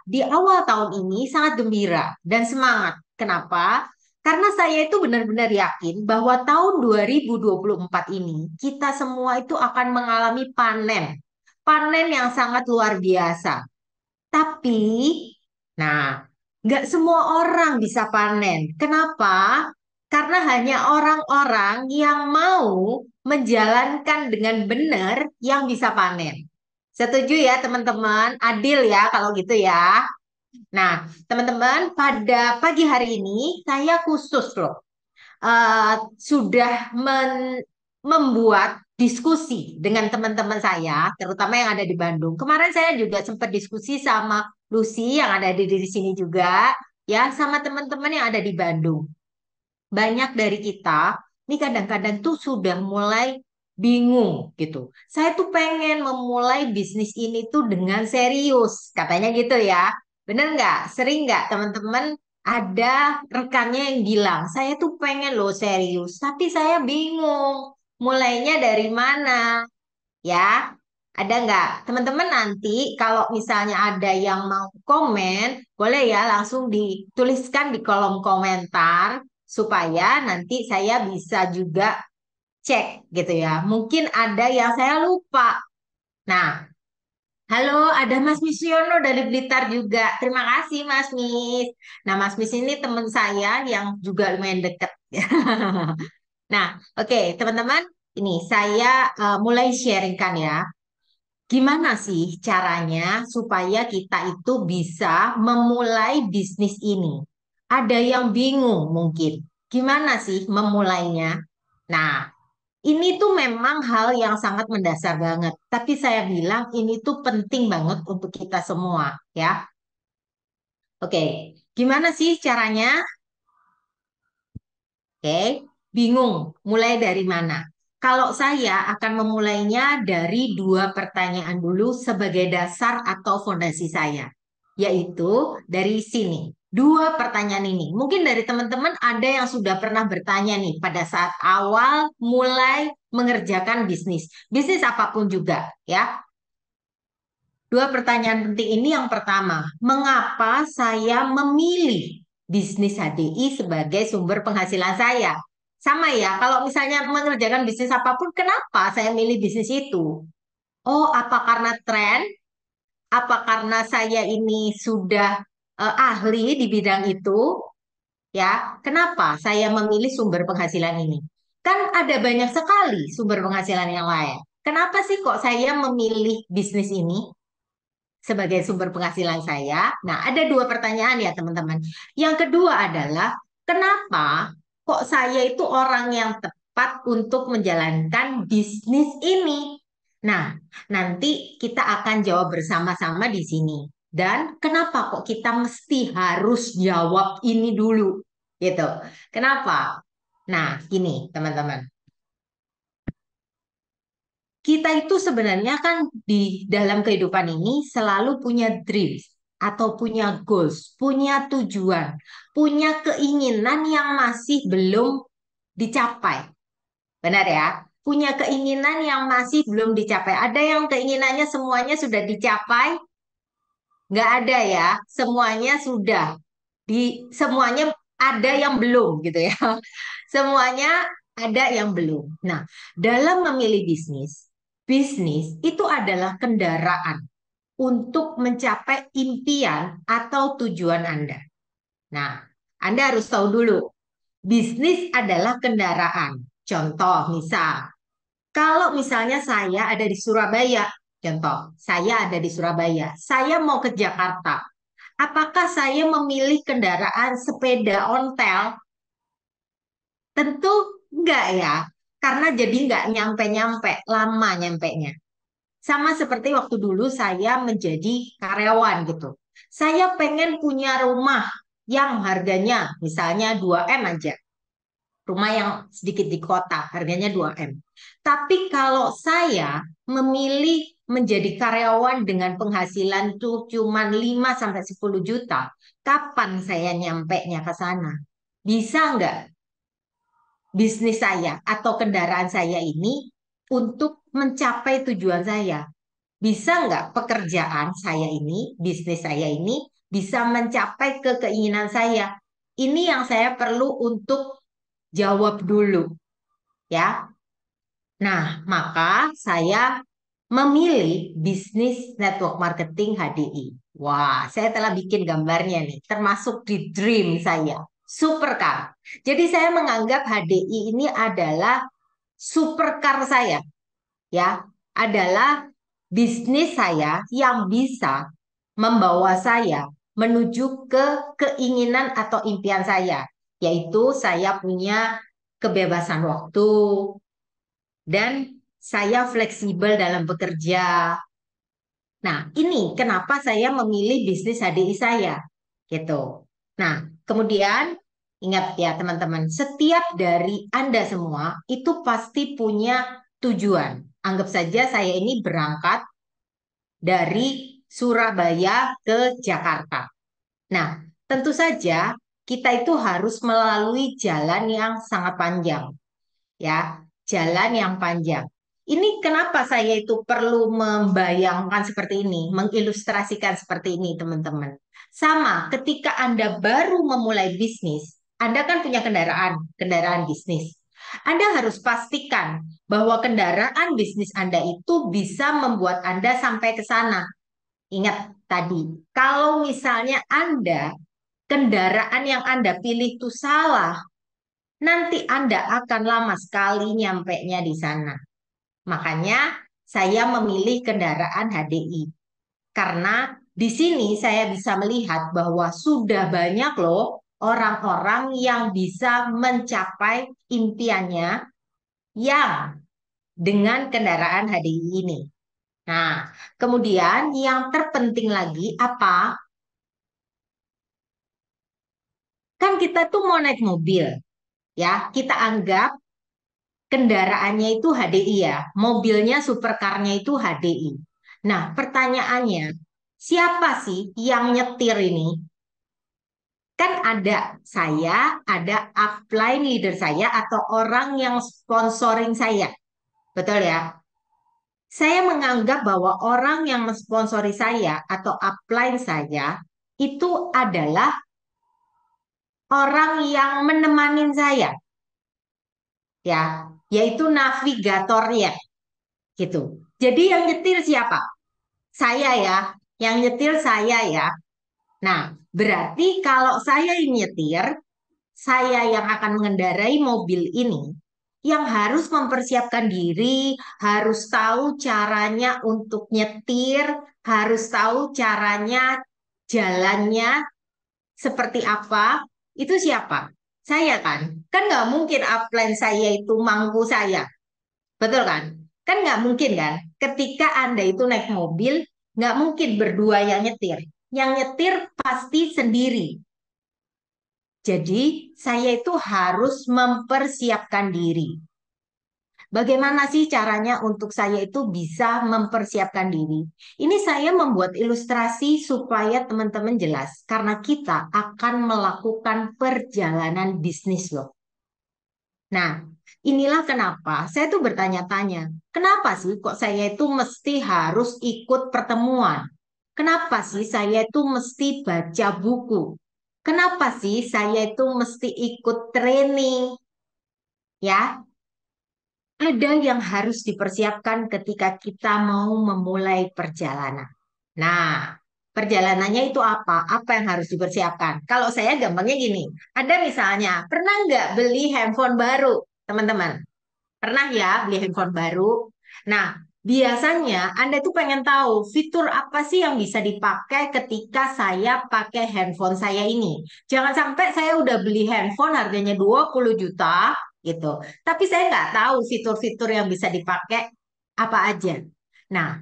di awal tahun ini sangat gembira dan semangat. Kenapa? Karena saya itu benar-benar yakin bahwa tahun 2024 ini kita semua itu akan mengalami panen. Panen yang sangat luar biasa. Tapi, nah, nggak semua orang bisa panen. Kenapa? Karena hanya orang-orang yang mau menjalankan dengan benar yang bisa panen. Setuju ya teman-teman? Adil ya kalau gitu ya. Nah, teman-teman, pada pagi hari ini saya khusus loh sudah membuat diskusi dengan teman-teman saya, terutama yang ada di Bandung. Kemarin saya juga sempat diskusi sama Lucy yang ada di sini juga, ya, sama teman-teman yang ada di Bandung. Banyak dari kita, ini kadang-kadang tuh sudah mulai bingung gitu. Saya tuh pengen memulai bisnis ini tuh dengan serius, katanya gitu ya. Bener nggak? Sering nggak teman-teman ada rekannya yang bilang, saya tuh pengen loh serius, tapi saya bingung. Mulainya dari mana? Ya, ada nggak? Teman-teman nanti kalau misalnya ada yang mau komen, boleh ya langsung dituliskan di kolom komentar supaya nanti saya bisa juga cek gitu ya. Mungkin ada yang saya lupa. Nah, halo, ada Mas Misiono dari Blitar juga. Terima kasih Mas Mis. Nah, Mas Mis ini teman saya yang juga lumayan dekat. Nah, oke, teman-teman, ini saya mulai sharingkan ya. Gimana sih caranya supaya kita itu bisa memulai bisnis ini? Ada yang bingung mungkin. Gimana sih memulainya? Nah, ini tuh memang hal yang sangat mendasar banget. Tapi saya bilang ini tuh penting banget untuk kita semua, ya. Oke, gimana sih caranya? Oke, bingung. Mulai dari mana? Kalau saya akan memulainya dari dua pertanyaan dulu sebagai dasar atau fondasi saya, yaitu dari sini. Dua pertanyaan ini. Mungkin dari teman-teman ada yang sudah pernah bertanya nih pada saat awal mulai mengerjakan bisnis. Bisnis apapun juga, ya. Dua pertanyaan penting ini yang pertama, mengapa saya memilih bisnis HDI sebagai sumber penghasilan saya? Sama ya, kalau misalnya mengerjakan bisnis apapun, kenapa saya milih bisnis itu? Oh, apa karena tren? Apa karena saya ini sudah ahli di bidang itu? Ya, kenapa saya memilih sumber penghasilan ini? Kan ada banyak sekali sumber penghasilan yang lain. Kenapa sih kok saya memilih bisnis ini sebagai sumber penghasilan saya? Nah, ada dua pertanyaan ya, teman-teman. Yang kedua adalah, kenapa kok saya itu orang yang tepat untuk menjalankan bisnis ini? Nah, nanti kita akan jawab bersama-sama di sini. Dan kenapa kok kita mesti harus jawab ini dulu? Gitu. Kenapa? Nah, gini, teman-teman. Kita itu sebenarnya kan di dalam kehidupan ini selalu punya dreams atau punya goals, punya tujuan, punya keinginan yang masih belum dicapai. Benar ya? Punya keinginan yang masih belum dicapai. Ada yang keinginannya semuanya sudah dicapai? Nggak ada ya. Semuanya sudah. Semuanya ada yang belum gitu ya. Semuanya ada yang belum. Nah, dalam memilih bisnis, bisnis itu adalah kendaraan untuk mencapai impian atau tujuan Anda. Nah, Anda harus tahu dulu, bisnis adalah kendaraan. Contoh, misal, kalau misalnya saya ada di Surabaya, contoh, saya ada di Surabaya, saya mau ke Jakarta. Apakah saya memilih kendaraan sepeda ontel? Tentu enggak ya, karena jadi enggak nyampe-nyampe, lama nyampenya. Sama seperti waktu dulu saya menjadi karyawan gitu. Saya pengen punya rumah yang harganya misalnya 2M aja. Rumah yang sedikit di kota, harganya 2M. Tapi kalau saya memilih menjadi karyawan dengan penghasilan tuh cuma 5 sampai 10 juta, kapan saya nyampe-nya ke sana? Bisa nggak bisnis saya atau kendaraan saya ini untuk mencapai tujuan saya? Bisa nggak pekerjaan saya ini, bisnis saya ini bisa mencapai ke keinginan saya? Ini yang saya perlu untuk jawab dulu, ya. Nah, maka saya memilih bisnis network marketing HDI. Wah, saya telah bikin gambarnya nih, termasuk di dream saya. Supercar. Jadi saya menganggap HDI ini adalah supercar saya, ya. Adalah bisnis saya yang bisa membawa saya menuju ke keinginan atau impian saya, yaitu saya punya kebebasan waktu, dan saya fleksibel dalam bekerja. Nah, ini kenapa saya memilih bisnis HDI saya, gitu. Nah, kemudian ingat ya teman-teman, setiap dari Anda semua itu pasti punya tujuan. Anggap saja saya ini berangkat dari Surabaya ke Jakarta. Nah, tentu saja kita itu harus melalui jalan yang sangat panjang, ya, jalan yang panjang. Ini kenapa saya itu perlu membayangkan seperti ini, mengilustrasikan seperti ini, teman-teman. Sama, ketika Anda baru memulai bisnis, Anda kan punya kendaraan, kendaraan bisnis. Anda harus pastikan bahwa kendaraan bisnis Anda itu bisa membuat Anda sampai ke sana. Ingat tadi, kalau misalnya Anda, kendaraan yang Anda pilih itu salah, nanti Anda akan lama sekali nyampainya di sana. Makanya saya memilih kendaraan HDI. Karena di sini saya bisa melihat bahwa sudah banyak loh orang-orang yang bisa mencapai impiannya yang dengan kendaraan HDI ini. Nah, kemudian yang terpenting lagi apa? Kan kita tuh mau naik mobil, ya. Kita anggap kendaraannya itu HDI ya, mobilnya supercarnya itu HDI. Nah, pertanyaannya, siapa sih yang nyetir ini? Kan ada saya, ada upline leader saya atau orang yang sponsoring saya. Betul ya? Saya menganggap bahwa orang yang mensponsori saya atau upline saya itu adalah orang yang menemani saya, ya, yaitu navigatornya gitu. Jadi yang nyetir siapa? Saya ya, yang nyetir saya ya. Nah, berarti kalau saya yang nyetir, saya yang akan mengendarai mobil ini, yang harus mempersiapkan diri, harus tahu caranya untuk nyetir, harus tahu caranya jalannya seperti apa, itu siapa? Saya kan? Kan nggak mungkin upline saya itu mangku saya. Betul kan? Kan nggak mungkin kan? Ketika Anda itu naik mobil, nggak mungkin berdua yang nyetir. Yang nyetir pasti sendiri. Jadi saya itu harus mempersiapkan diri. Bagaimana sih caranya untuk saya itu bisa mempersiapkan diri? Ini saya membuat ilustrasi supaya teman-teman jelas. Karena kita akan melakukan perjalanan bisnis loh. Nah, inilah kenapa saya tuh bertanya-tanya, kenapa sih kok saya itu mesti harus ikut pertemuan? Kenapa sih saya itu mesti baca buku? Kenapa sih saya itu mesti ikut training? Ya, ada yang harus dipersiapkan ketika kita mau memulai perjalanan. Nah, perjalanannya itu apa? Apa yang harus dipersiapkan? Kalau saya gampangnya gini, ada misalnya, pernah nggak beli handphone baru, teman-teman? Pernah ya beli handphone baru? Nah, biasanya Anda tuh pengen tahu fitur apa sih yang bisa dipakai ketika saya pakai handphone saya ini. Jangan sampai saya udah beli handphone harganya 20 juta gitu. Tapi saya nggak tahu fitur-fitur yang bisa dipakai apa aja. Nah,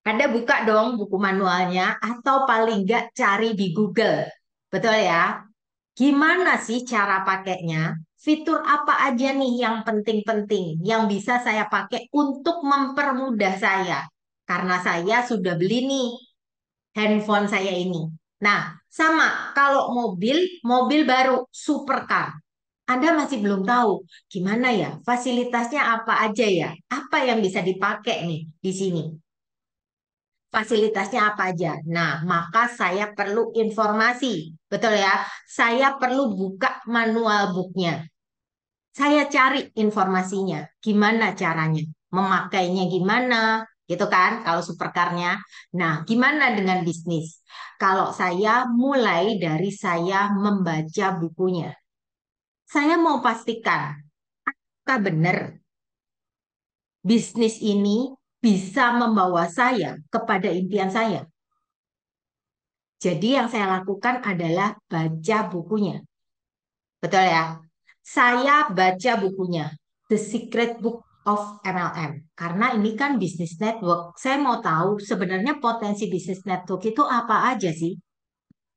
Anda buka dong buku manualnya atau paling nggak cari di Google. Betul ya? Gimana sih cara pakainya? Fitur apa aja nih yang penting-penting yang bisa saya pakai untuk mempermudah saya? Karena saya sudah beli nih handphone saya ini. Nah, sama kalau mobil, mobil baru supercar. Anda masih belum tahu gimana ya fasilitasnya apa aja ya? Apa yang bisa dipakai nih di sini? fasilitasnya apa aja. Nah, maka saya perlu informasi. Betul ya? Saya perlu buka manual booknya. Saya cari informasinya. Gimana caranya? Memakainya gimana? Gitu kan, kalau supercarnya. Nah, gimana dengan bisnis? Kalau saya mulai dari saya membaca bukunya. Saya mau pastikan, apakah benar bisnis ini bisa membawa saya kepada impian saya. Jadi yang saya lakukan adalah baca bukunya. Betul ya? Saya baca bukunya, The Secret Book of MLM. Karena ini kan bisnis network. Saya mau tahu sebenarnya potensi bisnis network itu apa aja sih?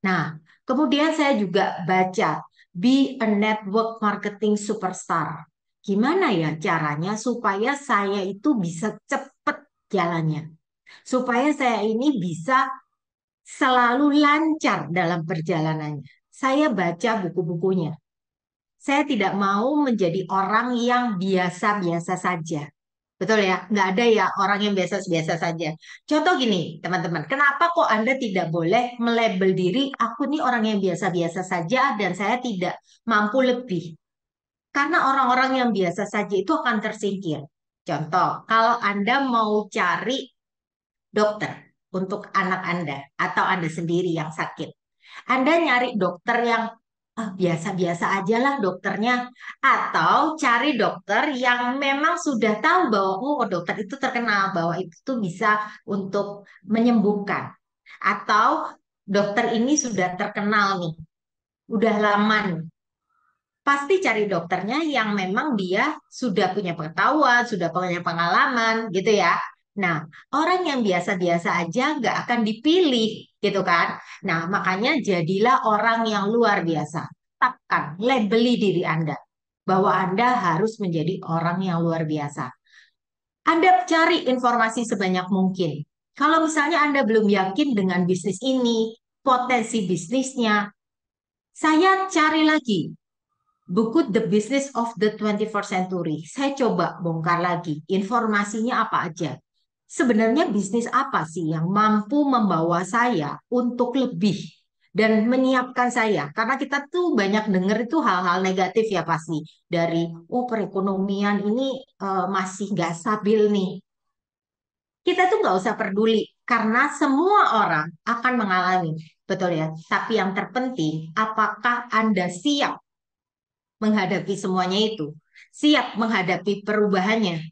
Nah, kemudian saya juga baca Be a Network Marketing Superstar. Gimana ya caranya supaya saya itu bisa cepet jalannya? Supaya saya ini bisa selalu lancar dalam perjalanannya. Saya baca buku-bukunya. Saya tidak mau menjadi orang yang biasa-biasa saja. Betul ya? Nggak ada ya orang yang biasa-biasa saja. Contoh gini, teman-teman. Kenapa kok Anda tidak boleh melabel diri, aku nih orang yang biasa-biasa saja dan saya tidak mampu lebih? Karena orang-orang yang biasa saja itu akan tersingkir. Contoh, kalau Anda mau cari dokter untuk anak Anda atau Anda sendiri yang sakit. Anda nyari dokter yang biasa-biasa aja lah dokternya. Atau cari dokter yang memang sudah tahu bahwa oh dokter itu terkenal bahwa itu tuh bisa untuk menyembuhkan. Atau dokter ini sudah terkenal nih, udah lama nih. Pasti cari dokternya yang memang dia sudah punya pengetahuan, sudah punya pengalaman gitu ya. Nah, orang yang biasa-biasa aja nggak akan dipilih gitu kan. Nah, makanya jadilah orang yang luar biasa. Tetapkan, labeli diri Anda bahwa Anda harus menjadi orang yang luar biasa. Anda cari informasi sebanyak mungkin. Kalau misalnya Anda belum yakin dengan bisnis ini, potensi bisnisnya, saya cari lagi buku The Business of the 21st Century. Saya coba bongkar lagi informasinya apa aja. Sebenarnya bisnis apa sih yang mampu membawa saya untuk lebih dan menyiapkan saya? Karena kita tuh banyak dengar itu hal-hal negatif ya pasti dari oh perekonomian ini masih nggak stabil nih. Kita tuh nggak usah peduli karena semua orang akan mengalami, betul ya. Tapi yang terpenting, apakah Anda siap menghadapi semuanya itu, siap menghadapi perubahannya.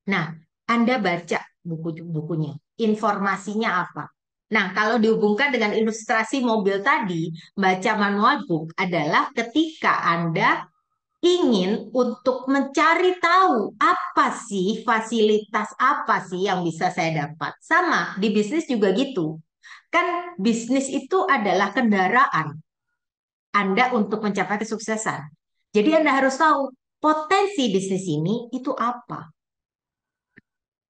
Nah, Anda baca buku-bukunya, informasinya apa. Nah, kalau dihubungkan dengan ilustrasi mobil tadi, baca manual book adalah ketika Anda ingin untuk mencari tahu apa sih fasilitas apa sih yang bisa saya dapat. Sama di bisnis juga gitu. Kan bisnis itu adalah kendaraan Anda untuk mencapai kesuksesan. Jadi Anda harus tahu potensi bisnis ini itu apa.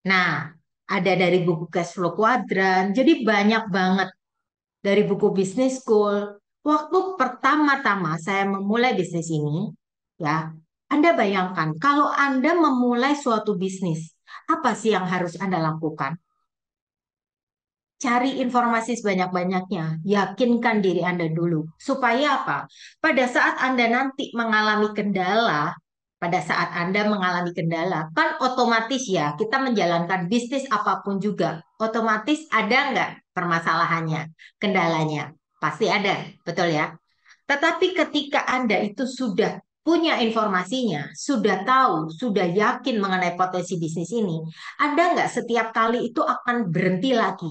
Nah, ada dari buku Cash Flow Quadrant. Jadi banyak banget dari buku Business School. Waktu pertama-tama saya memulai bisnis ini, ya, Anda bayangkan kalau Anda memulai suatu bisnis, apa sih yang harus Anda lakukan? Cari informasi sebanyak-banyaknya, yakinkan diri Anda dulu. Supaya apa? Pada saat Anda nanti mengalami kendala, pada saat Anda mengalami kendala, kan otomatis ya kita menjalankan bisnis apapun juga. Otomatis ada nggak permasalahannya, kendalanya? Pasti ada, betul ya? Tetapi ketika Anda itu sudah punya informasinya, sudah tahu, sudah yakin mengenai potensi bisnis ini, Anda nggak setiap kali itu akan berhenti lagi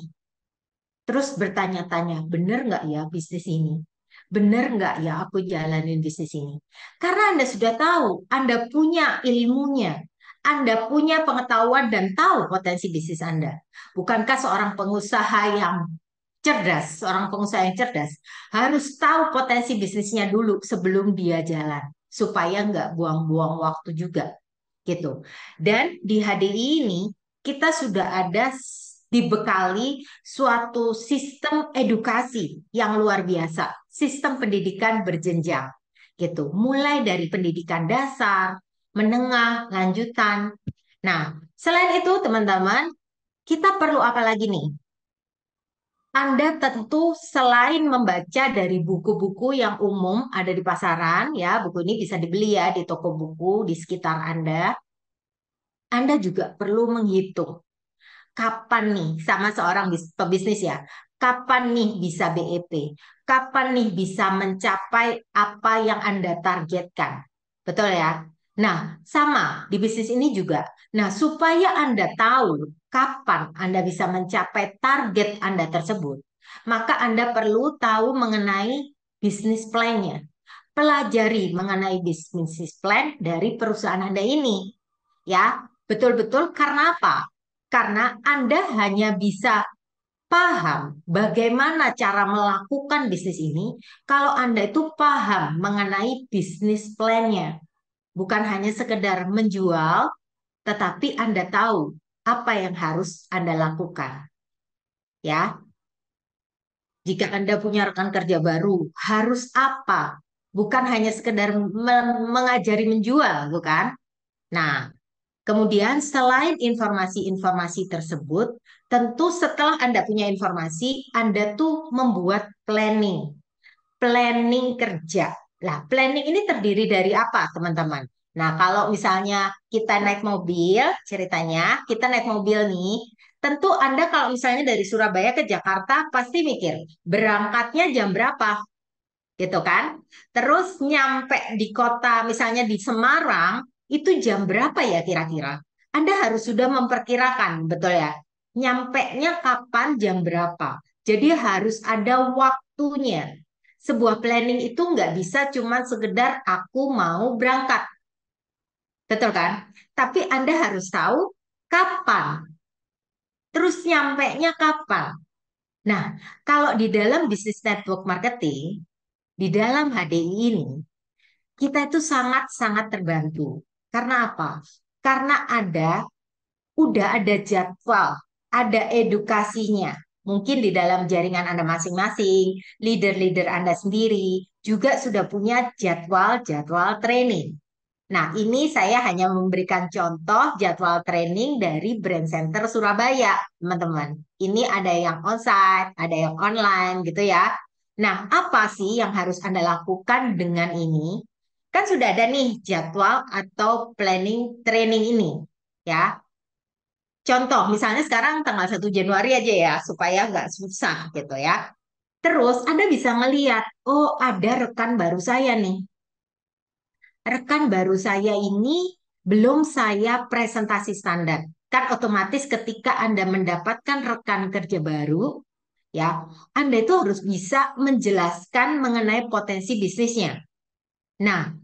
terus bertanya-tanya, bener nggak ya bisnis ini? Bener nggak ya aku jalanin bisnis ini? Karena Anda sudah tahu, Anda punya ilmunya, Anda punya pengetahuan dan tahu potensi bisnis Anda. Bukankah seorang pengusaha yang cerdas, seorang pengusaha yang cerdas harus tahu potensi bisnisnya dulu sebelum dia jalan, supaya nggak buang-buang waktu juga gitu. Dan di HDI ini kita sudah ada dibekali suatu sistem edukasi yang luar biasa, sistem pendidikan berjenjang gitu. Mulai dari pendidikan dasar, menengah, lanjutan. Nah, selain itu teman-teman, kita perlu apa lagi nih? Anda tentu selain membaca dari buku-buku yang umum ada di pasaran, ya, buku ini bisa dibeli ya di toko buku di sekitar Anda juga perlu menghitung kapan nih sama seorang pebisnis ya, kapan nih bisa BEP, kapan nih bisa mencapai apa yang Anda targetkan. Betul ya? Nah, sama di bisnis ini juga. Nah, supaya Anda tahu kapan Anda bisa mencapai target Anda tersebut, maka Anda perlu tahu mengenai bisnis plan-nya. Pelajari mengenai bisnis plan dari perusahaan Anda ini. Ya, betul-betul karena apa? Karena Anda hanya bisa paham bagaimana cara melakukan bisnis ini kalau Anda itu paham mengenai bisnis plan-nya. Bukan hanya sekedar menjual, tetapi Anda tahu apa yang harus Anda lakukan. Ya, jika Anda punya rekan kerja baru, harus apa? Bukan hanya sekedar mengajari menjual, bukan? Nah, kemudian selain informasi-informasi tersebut, tentu setelah Anda punya informasi, Anda tuh membuat planning, planning kerja. Nah, planning ini terdiri dari apa, teman-teman? Nah, kalau misalnya kita naik mobil, ceritanya kita naik mobil nih, tentu Anda kalau misalnya dari Surabaya ke Jakarta pasti mikir, berangkatnya jam berapa? Gitu kan? Terus nyampe di kota, misalnya di Semarang, itu jam berapa ya kira-kira? Anda harus sudah memperkirakan, betul ya? Nyampe-nya kapan, jam berapa? Jadi harus ada waktunya. Sebuah planning itu nggak bisa cuma sekedar aku mau berangkat, betul kan? Tapi Anda harus tahu kapan, terus nyampe-nya kapan. Nah, kalau di dalam bisnis network marketing, di dalam HDI ini, kita itu sangat-sangat terbantu. Karena apa? Karena udah ada jadwal, ada edukasinya. Mungkin di dalam jaringan Anda masing-masing, leader-leader Anda sendiri juga sudah punya jadwal-jadwal training. Nah, ini saya hanya memberikan contoh jadwal training dari Brand Center Surabaya, teman-teman. Ini ada yang onsite, ada yang online gitu ya. Nah, apa sih yang harus Anda lakukan dengan ini? Kan sudah ada nih jadwal atau planning training ini, ya. Contoh, misalnya sekarang tanggal 1 Januari aja ya, supaya nggak susah gitu ya. Terus Anda bisa ngeliat, oh ada rekan baru saya nih. Rekan baru saya ini belum saya presentasi standar. Kan otomatis ketika Anda mendapatkan rekan kerja baru, ya, Anda itu harus bisa menjelaskan mengenai potensi bisnisnya. Nah,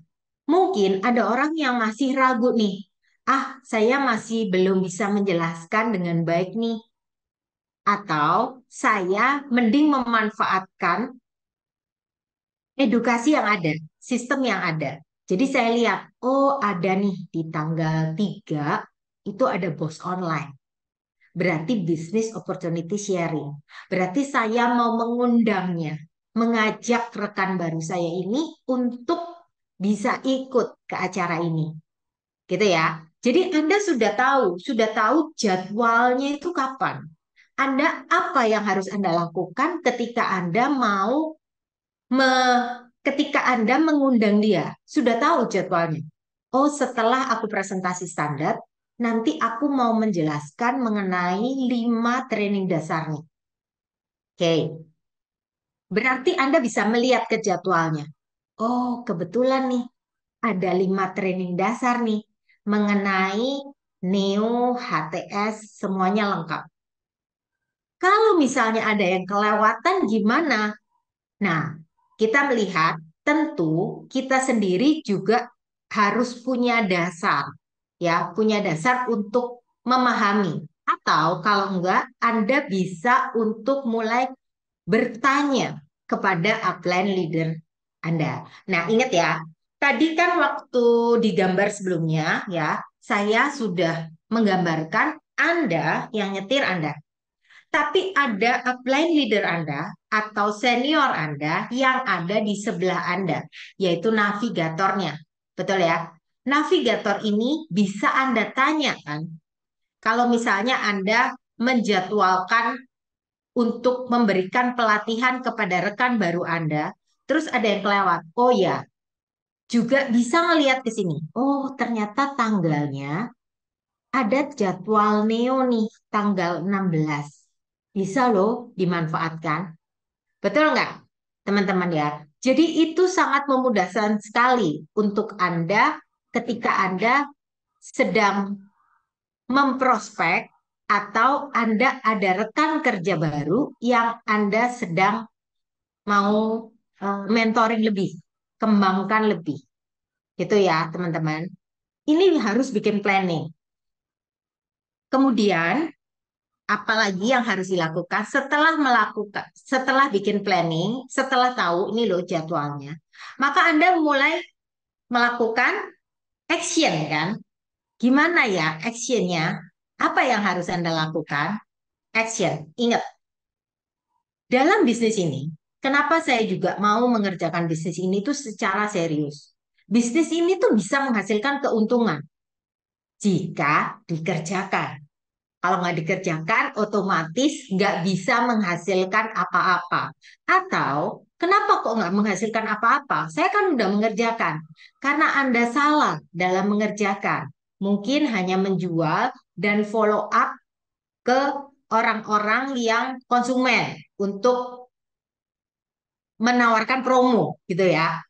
mungkin ada orang yang masih ragu nih. Ah, saya masih belum bisa menjelaskan dengan baik nih. Atau saya mending memanfaatkan edukasi yang ada, sistem yang ada. Jadi saya lihat, oh ada nih di tanggal 3 itu ada bos online. Berarti business opportunity sharing. Berarti saya mau mengundangnya, mengajak rekan baru saya ini untuk bisa ikut ke acara ini. Gitu ya. Jadi Anda sudah tahu jadwalnya itu kapan. Anda apa yang harus Anda lakukan ketika Anda mau ketika Anda mengundang dia, sudah tahu jadwalnya. Oh, setelah aku presentasi standar, nanti aku mau menjelaskan mengenai 5 training dasarnya. Oke, berarti Anda bisa melihat ke jadwalnya. Oh, kebetulan nih, ada 5 training dasar nih mengenai Neo, HTS, semuanya lengkap. Kalau misalnya ada yang kelewatan gimana? Nah, kita melihat tentu kita sendiri juga harus punya dasar, ya, punya dasar untuk memahami. Atau kalau enggak, Anda bisa untuk mulai bertanya kepada upline leader Anda. Nah, ingat ya, tadi kan waktu di gambar sebelumnya, ya, saya sudah menggambarkan Anda yang nyetir Anda. Tapi ada upline leader Anda atau senior Anda yang ada di sebelah Anda, yaitu navigatornya. Betul ya? Navigator ini bisa Anda tanyakan kalau misalnya Anda menjadwalkan untuk memberikan pelatihan kepada rekan baru Anda, terus ada yang kelewat. Oh ya, juga bisa ngelihat ke sini. Oh, ternyata tanggalnya ada jadwal Neo nih, tanggal 16. Bisa loh dimanfaatkan. Betul nggak, teman-teman ya? Jadi itu sangat memudahkan sekali untuk Anda ketika Anda sedang memprospek atau Anda ada rekan kerja baru yang Anda sedang mau mentoring lebih, kembangkan lebih. Gitu ya, teman-teman. Ini harus bikin planning. Kemudian, apalagi yang harus dilakukan setelah bikin planning, setelah tahu ini loh jadwalnya, maka Anda mulai melakukan action kan? Gimana ya actionnya? Apa yang harus Anda lakukan? Action. Ingat, dalam bisnis ini, kenapa saya juga mau mengerjakan bisnis ini tuh secara serius? Bisnis ini tuh bisa menghasilkan keuntungan jika dikerjakan. Kalau nggak dikerjakan, otomatis nggak bisa menghasilkan apa-apa. Atau, kenapa kok nggak menghasilkan apa-apa? Saya kan udah mengerjakan. Karena Anda salah dalam mengerjakan. Mungkin hanya menjual dan follow up ke orang-orang yang konsumen untuk menawarkan promo gitu ya.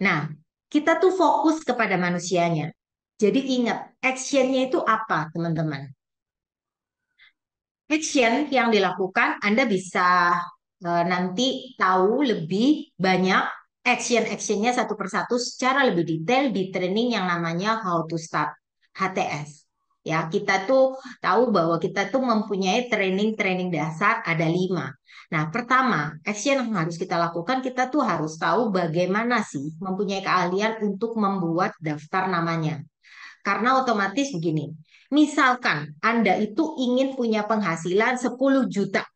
Nah, kita tuh fokus kepada manusianya. Jadi ingat, actionnya itu apa, teman-teman? Action yang dilakukan, Anda bisa nanti tahu lebih banyak action-actionnya satu persatu secara lebih detail di training yang namanya How to Start HTS. Ya, kita tuh tahu bahwa kita tuh mempunyai training-training dasar ada 5. Nah, pertama, action yang harus kita lakukan, kita tuh harus tahu bagaimana sih mempunyai keahlian untuk membuat daftar namanya. Karena otomatis begini, misalkan Anda itu ingin punya penghasilan 10 juta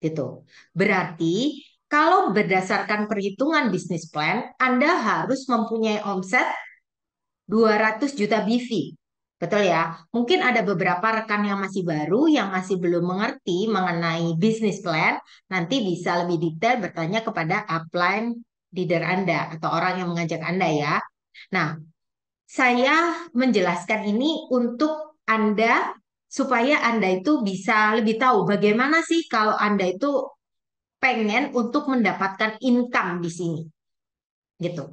gitu. Berarti kalau berdasarkan perhitungan bisnis plan, Anda harus mempunyai omset 200 juta BV. Betul ya? Mungkin ada beberapa rekan yang masih baru, yang masih belum mengerti mengenai bisnis plan, nanti bisa lebih detail bertanya kepada upline leader Anda atau orang yang mengajak Anda ya. Nah, saya menjelaskan ini untuk Anda supaya Anda itu bisa lebih tahu bagaimana sih kalau Anda itu pengen untuk mendapatkan income di sini gitu.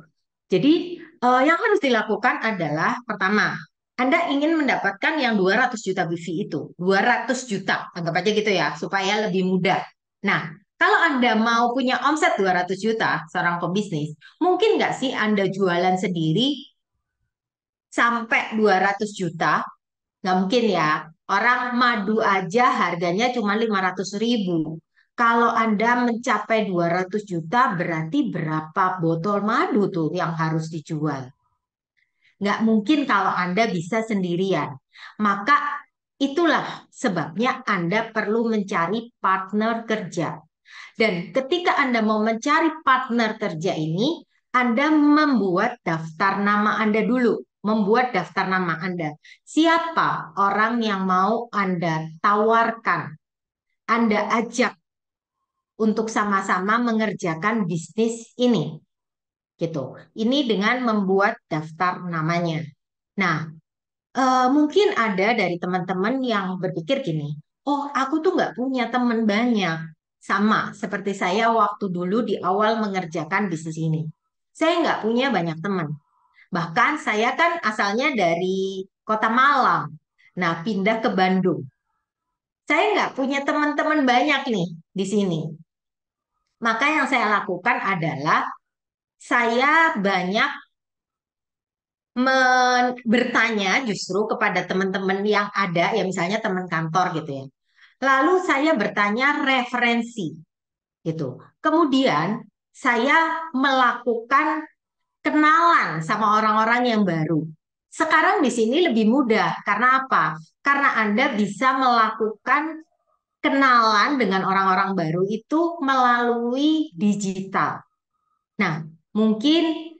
Jadi yang harus dilakukan adalah pertama, Anda ingin mendapatkan yang 200 juta BV itu, 200 juta, anggap aja gitu ya, supaya lebih mudah. Nah, kalau Anda mau punya omset 200 juta, seorang pebisnis, mungkin nggak sih Anda jualan sendiri sampai 200 juta? Nggak mungkin ya. Orang madu aja harganya cuma 500.000. Kalau Anda mencapai 200 juta, berarti berapa botol madu tuh yang harus dijual? Nggak mungkin kalau Anda bisa sendirian. Maka itulah sebabnya Anda perlu mencari partner kerja. Dan ketika Anda mau mencari partner kerja ini, Anda membuat daftar nama Anda dulu. Membuat daftar nama Anda. Siapa orang yang mau Anda tawarkan, Anda ajak untuk sama-sama mengerjakan bisnis ini. Gitu. Ini dengan membuat daftar namanya. Nah, mungkin ada dari teman-teman yang berpikir gini, oh aku tuh nggak punya teman banyak. Sama seperti saya waktu dulu di awal mengerjakan bisnis ini. Saya nggak punya banyak teman. Bahkan saya kan asalnya dari kota Malang. Nah, pindah ke Bandung. Saya nggak punya teman-teman banyak nih di sini. Maka yang saya lakukan adalah saya banyak bertanya justru kepada teman-teman yang ada, ya misalnya teman kantor gitu ya. Lalu saya bertanya referensi gitu. Kemudian saya melakukan kenalan sama orang-orang yang baru. Sekarang di sini lebih mudah karena apa? Karena Anda bisa melakukan kenalan dengan orang-orang baru itu melalui digital. Nah, mungkin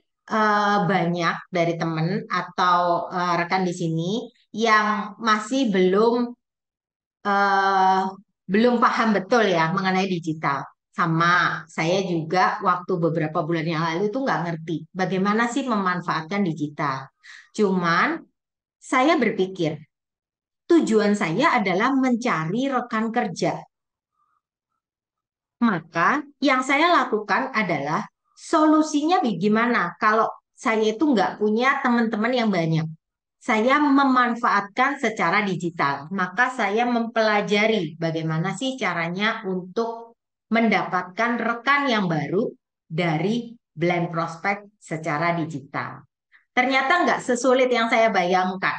banyak dari teman atau rekan di sini yang masih belum eh, belum paham betul ya mengenai digital. Sama saya juga waktu beberapa bulan yang lalu itu nggak ngerti bagaimana sih memanfaatkan digital. Cuman saya berpikir tujuan saya adalah mencari rekan kerja. Maka yang saya lakukan adalah solusinya bagaimana kalau saya itu nggak punya teman-teman yang banyak. Saya memanfaatkan secara digital. Maka saya mempelajari bagaimana sih caranya untuk mendapatkan rekan yang baru dari blend prospect secara digital. Ternyata nggak sesulit yang saya bayangkan,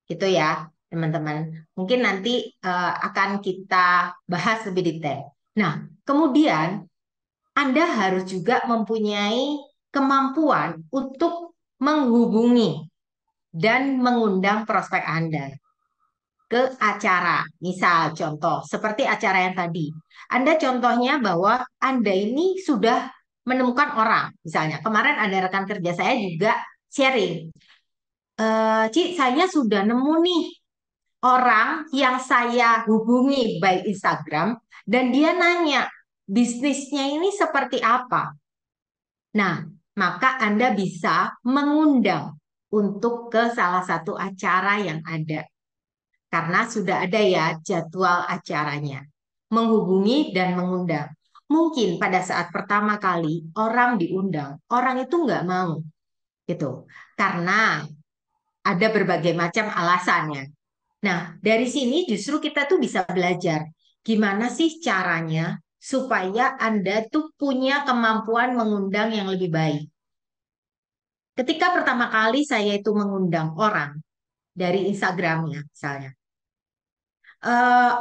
gitu ya, teman-teman. Mungkin nanti akan kita bahas lebih detail. Nah, kemudian Anda harus juga mempunyai kemampuan untuk menghubungi dan mengundang prospek Anda ke acara. Misal contoh, seperti acara yang tadi. Anda contohnya bahwa Anda ini sudah menemukan orang. Misalnya, kemarin ada rekan kerja saya juga sharing. Ci, saya sudah nemu nih orang yang saya hubungi by Instagram dan dia nanya bisnisnya ini seperti apa. Nah, maka Anda bisa mengundang untuk ke salah satu acara yang ada karena sudah ada ya jadwal acaranya. Menghubungi dan mengundang. Mungkin pada saat pertama kali orang diundang, orang itu nggak mau gitu. Karena ada berbagai macam alasannya. Nah, dari sini justru kita tuh bisa belajar gimana sih caranya supaya Anda tuh punya kemampuan mengundang yang lebih baik. Ketika pertama kali saya itu mengundang orang dari Instagramnya misalnya,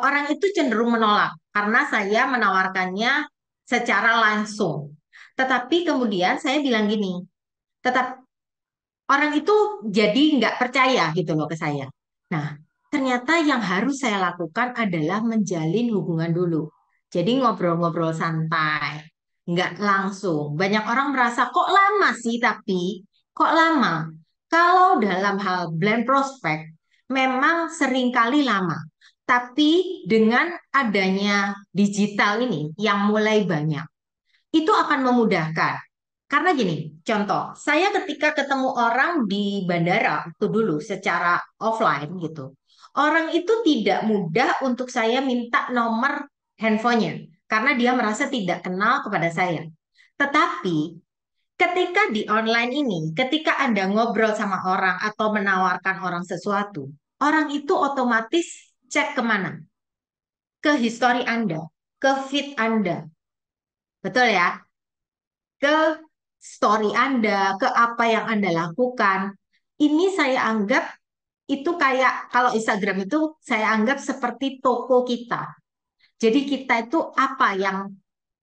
orang itu cenderung menolak karena saya menawarkannya secara langsung. Tetapi kemudian saya bilang gini, tetap orang itu jadi nggak percaya gitu loh ke saya. Nah, ternyata yang harus saya lakukan adalah menjalin hubungan dulu. Jadi ngobrol-ngobrol santai, nggak langsung. Banyak orang merasa kok lama sih, tapi kok lama? Kalau dalam hal blend prospect, memang seringkali lama. Tapi dengan adanya digital ini yang mulai banyak, itu akan memudahkan. Karena gini, contoh, saya ketika ketemu orang di bandara itu dulu secara offline gitu, orang itu tidak mudah untuk saya minta nomor handphonenya karena dia merasa tidak kenal kepada saya. Tetapi ketika di online ini, ketika Anda ngobrol sama orang atau menawarkan orang sesuatu, orang itu otomatis cek kemana? Ke histori Anda, ke feed Anda. Betul ya? Ke story Anda, ke apa yang Anda lakukan. Ini saya anggap itu kayak kalau Instagram itu saya anggap seperti toko kita. Jadi kita itu apa yang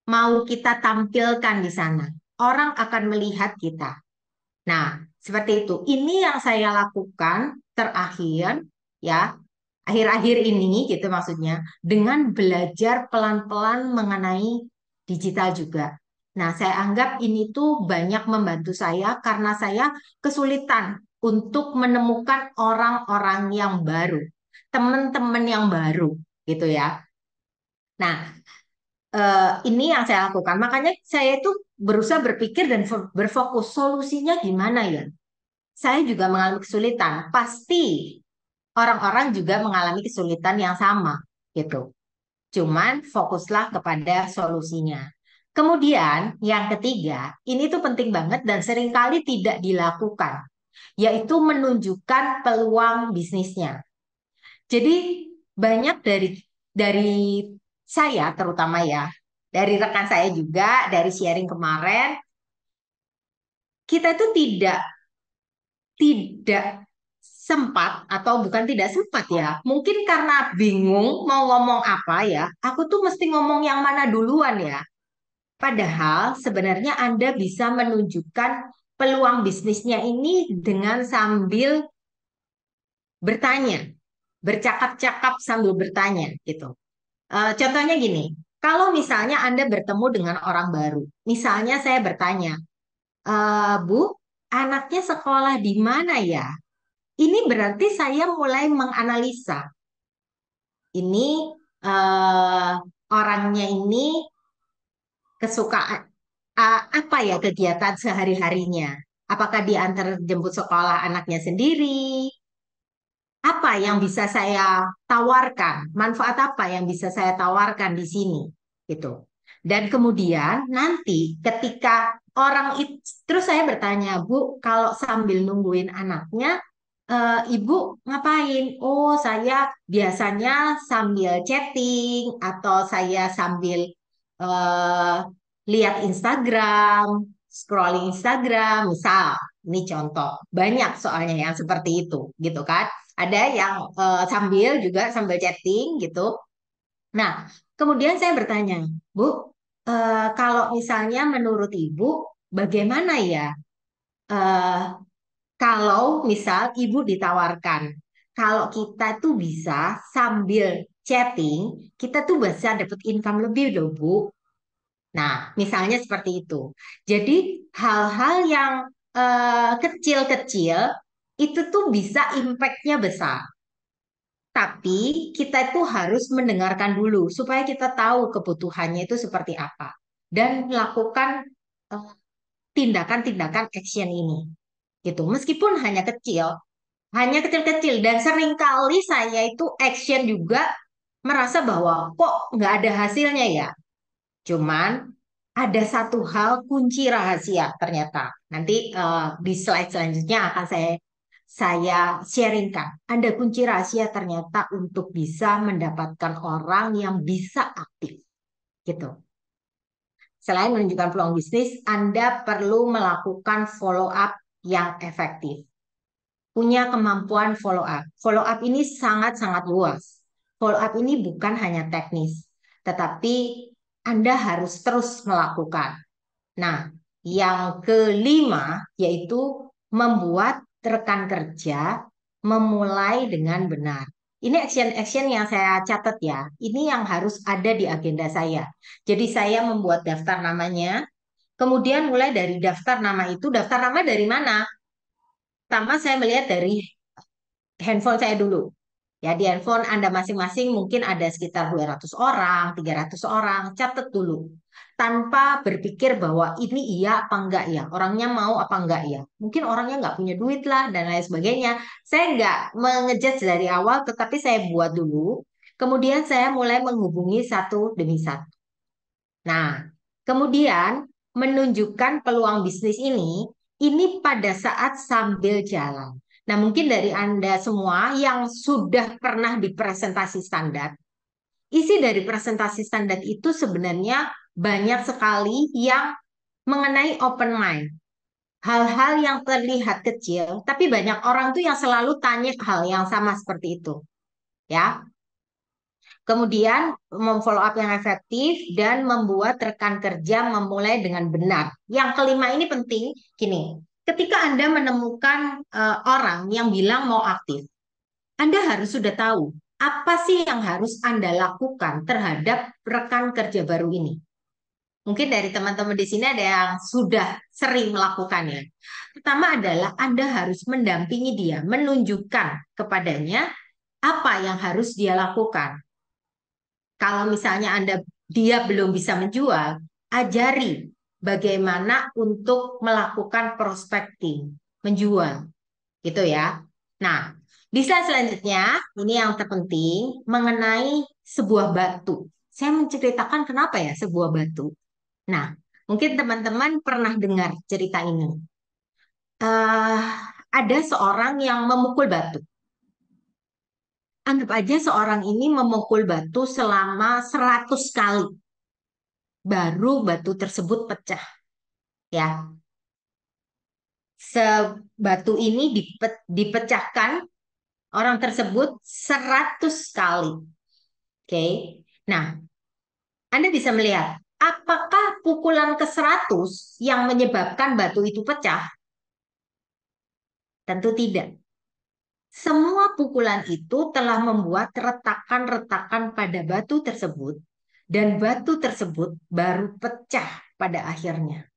mau kita tampilkan di sana. Orang akan melihat kita. Nah, seperti itu. Ini yang saya lakukan terakhir ya, akhir-akhir ini gitu maksudnya dengan belajar pelan-pelan mengenai digital juga. Nah, saya anggap ini tuh banyak membantu saya karena saya kesulitan untuk menemukan orang-orang yang baru, teman-teman yang baru gitu ya. Nah, ini yang saya lakukan. Makanya saya itu berusaha berpikir dan berfokus solusinya gimana ya. Saya juga mengalami kesulitan. Pasti orang-orang juga mengalami kesulitan yang sama gitu. Cuman fokuslah kepada solusinya. Kemudian yang ketiga, ini tuh penting banget dan seringkali tidak dilakukan, yaitu menunjukkan peluang bisnisnya. Jadi banyak dari saya terutama ya, dari rekan saya juga dari sharing kemarin, kita itu tidak sempat atau bukan tidak sempat ya. Mungkin karena bingung mau ngomong apa ya. Aku tuh mesti ngomong yang mana duluan ya. Padahal sebenarnya Anda bisa menunjukkan peluang bisnisnya ini dengan sambil bertanya, bercakap-cakap sambil bertanya gitu. Contohnya gini, kalau misalnya Anda bertemu dengan orang baru, misalnya saya bertanya, Bu, anaknya sekolah di mana ya? Ini berarti saya mulai menganalisa. Ini eh, orangnya ini kesukaan apa ya kegiatan sehari-harinya? Apakah dia antar jemput sekolah anaknya sendiri? Apa yang bisa saya tawarkan? Manfaat apa yang bisa saya tawarkan di sini? Gitu. Dan kemudian nanti ketika orang itu, terus saya bertanya, Bu, kalau sambil nungguin anaknya, Ibu ngapain? Oh, saya biasanya sambil chatting atau saya sambil eh, lihat Instagram, scrolling Instagram, misal. Ini contoh. Banyak soalnya yang seperti itu, gitu kan? Ada yang sambil juga sambil chatting gitu. Nah, kemudian saya bertanya, Bu, kalau misalnya menurut Ibu, bagaimana ya? eh, Kalau misal ibu ditawarkan, kalau kita tuh bisa sambil chatting, kita tuh bisa dapat income lebih loh, Bu. Nah, misalnya seperti itu. Jadi hal-hal yang kecil-kecil itu tuh bisa impact-nya besar. Tapi kita itu harus mendengarkan dulu supaya kita tahu kebutuhannya itu seperti apa dan melakukan eh, tindakan-tindakan action ini gitu. Meskipun hanya kecil-kecil dan seringkali saya itu action juga merasa bahwa kok nggak ada hasilnya ya. Cuman ada satu hal kunci rahasia ternyata. Nanti di slide selanjutnya akan saya sharingkan. Ada kunci rahasia ternyata untuk bisa mendapatkan orang yang bisa aktif gitu. Selain menunjukkan peluang bisnis, Anda perlu melakukan follow up yang efektif. Punya kemampuan follow up. Follow up ini sangat-sangat luas. Follow up ini bukan hanya teknis, tetapi Anda harus terus melakukan. Nah, yang kelima yaitu membuat rekan kerja memulai dengan benar. Ini action-action yang saya catat ya. Ini yang harus ada di agenda saya. Jadi saya membuat daftar namanya, kemudian mulai dari daftar nama itu, daftar nama dari mana? Pertama saya melihat dari handphone saya dulu. Ya, di handphone Anda masing-masing mungkin ada sekitar 200 orang, 300 orang, catat dulu. Tanpa berpikir bahwa ini iya apa enggak ya, orangnya mau apa enggak ya. Mungkin orangnya nggak punya duit lah dan lain sebagainya. Saya nggak mengejudge dari awal, tetapi saya buat dulu. Kemudian saya mulai menghubungi satu demi satu. Nah, kemudian menunjukkan peluang bisnis ini pada saat sambil jalan. Nah, mungkin dari Anda semua yang sudah pernah di presentasi standar, isi dari presentasi standar itu sebenarnya banyak sekali yang mengenai open mind. Hal-hal yang terlihat kecil, tapi banyak orang tuh yang selalu tanya hal yang sama seperti itu. Ya, kemudian memfollow up yang efektif dan membuat rekan kerja memulai dengan benar. Yang kelima ini penting, gini. Ketika Anda menemukan orang yang bilang mau aktif, Anda harus sudah tahu apa sih yang harus Anda lakukan terhadap rekan kerja baru ini. Mungkin dari teman-teman di sini ada yang sudah sering melakukannya. Pertama adalah Anda harus mendampingi dia, menunjukkan kepadanya apa yang harus dia lakukan. Kalau misalnya dia belum bisa menjual, ajari bagaimana untuk melakukan prospecting, menjual, gitu ya. Nah, di slide selanjutnya, ini yang terpenting mengenai sebuah batu. Saya menceritakan kenapa ya sebuah batu. Nah, mungkin teman-teman pernah dengar cerita ini. Eh, ada seorang yang memukul batu. Anggap aja seorang ini memukul batu selama 100 kali. Baru batu tersebut pecah ya. Sebatu ini dipecahkan orang tersebut 100 kali. Oke. Nah, Anda bisa melihat apakah pukulan ke-100 yang menyebabkan batu itu pecah? Tentu tidak. Semua pukulan itu telah membuat retakan-retakan pada batu tersebut dan batu tersebut baru pecah pada akhirnya.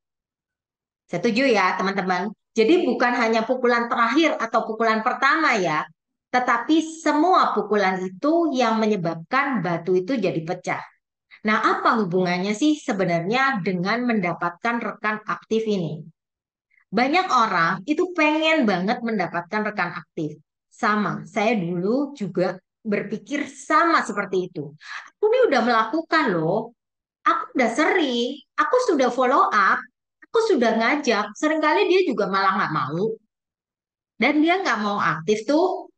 Setuju ya, teman-teman? Jadi bukan hanya pukulan terakhir atau pukulan pertama ya. Tetapi semua pukulan itu yang menyebabkan batu itu jadi pecah. Nah, apa hubungannya sih sebenarnya dengan mendapatkan rekan aktif ini? Banyak orang itu pengen banget mendapatkan rekan aktif. Sama, saya dulu juga berpikir sama seperti itu. Aku ini udah melakukan loh, aku udah sering, aku sudah follow up, aku sudah ngajak. Seringkali dia juga malah nggak mau. Dan dia nggak mau aktif tuh,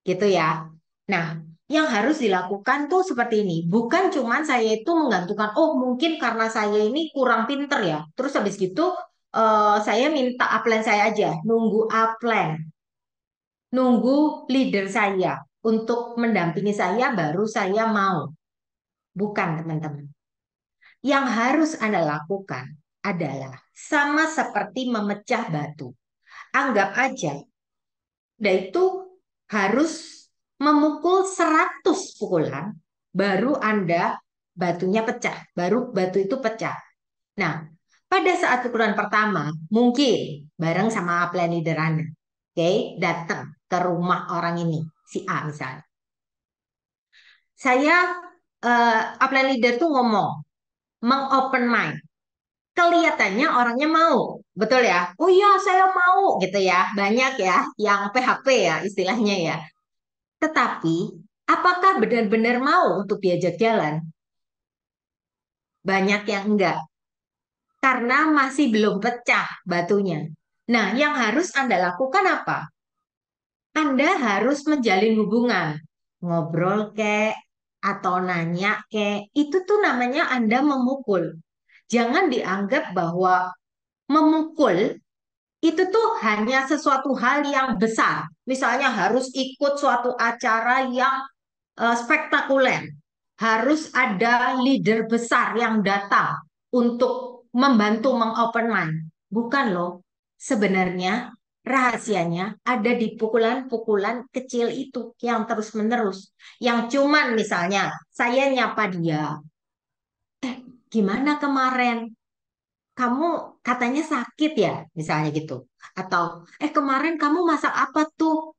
gitu ya. Nah, yang harus dilakukan tuh seperti ini. Bukan cuman saya itu menggantungkan, oh mungkin karena saya ini kurang pinter ya. Terus habis gitu, saya minta upline saya aja, nunggu upline, nunggu leader saya untuk mendampingi saya, baru saya mau. Bukan, teman-teman. Yang harus Anda lakukan adalah sama seperti memecah batu. Anggap aja, Anda itu harus memukul 100 pukulan, baru Anda batunya pecah, baru batu itu pecah. Nah, pada saat pukulan pertama, mungkin bareng sama upline leader Anda, oke, datang ke rumah orang ini, si A misalnya. Saya, upline leader tuh ngomong, mengopen mind. Kelihatannya orangnya mau, betul ya? Oh iya, saya mau gitu ya. Banyak ya yang PHP ya istilahnya ya. Tetapi apakah benar-benar mau untuk diajak jalan? Banyak yang enggak, karena masih belum pecah batunya. Nah, yang harus Anda lakukan apa? Anda harus menjalin hubungan, ngobrol kek, atau nanya kek, itu tuh namanya Anda memukul. Jangan dianggap bahwa memukul itu tuh hanya sesuatu hal yang besar. Misalnya harus ikut suatu acara yang spektakuler. Harus ada leader besar yang datang untuk membantu mengopen mind. Bukan loh. Sebenarnya rahasianya ada di pukulan-pukulan kecil itu yang terus-menerus. Yang cuman misalnya saya nyapa dia. Gimana kemarin? Kamu katanya sakit ya? Misalnya gitu. Atau, kemarin kamu masak apa tuh?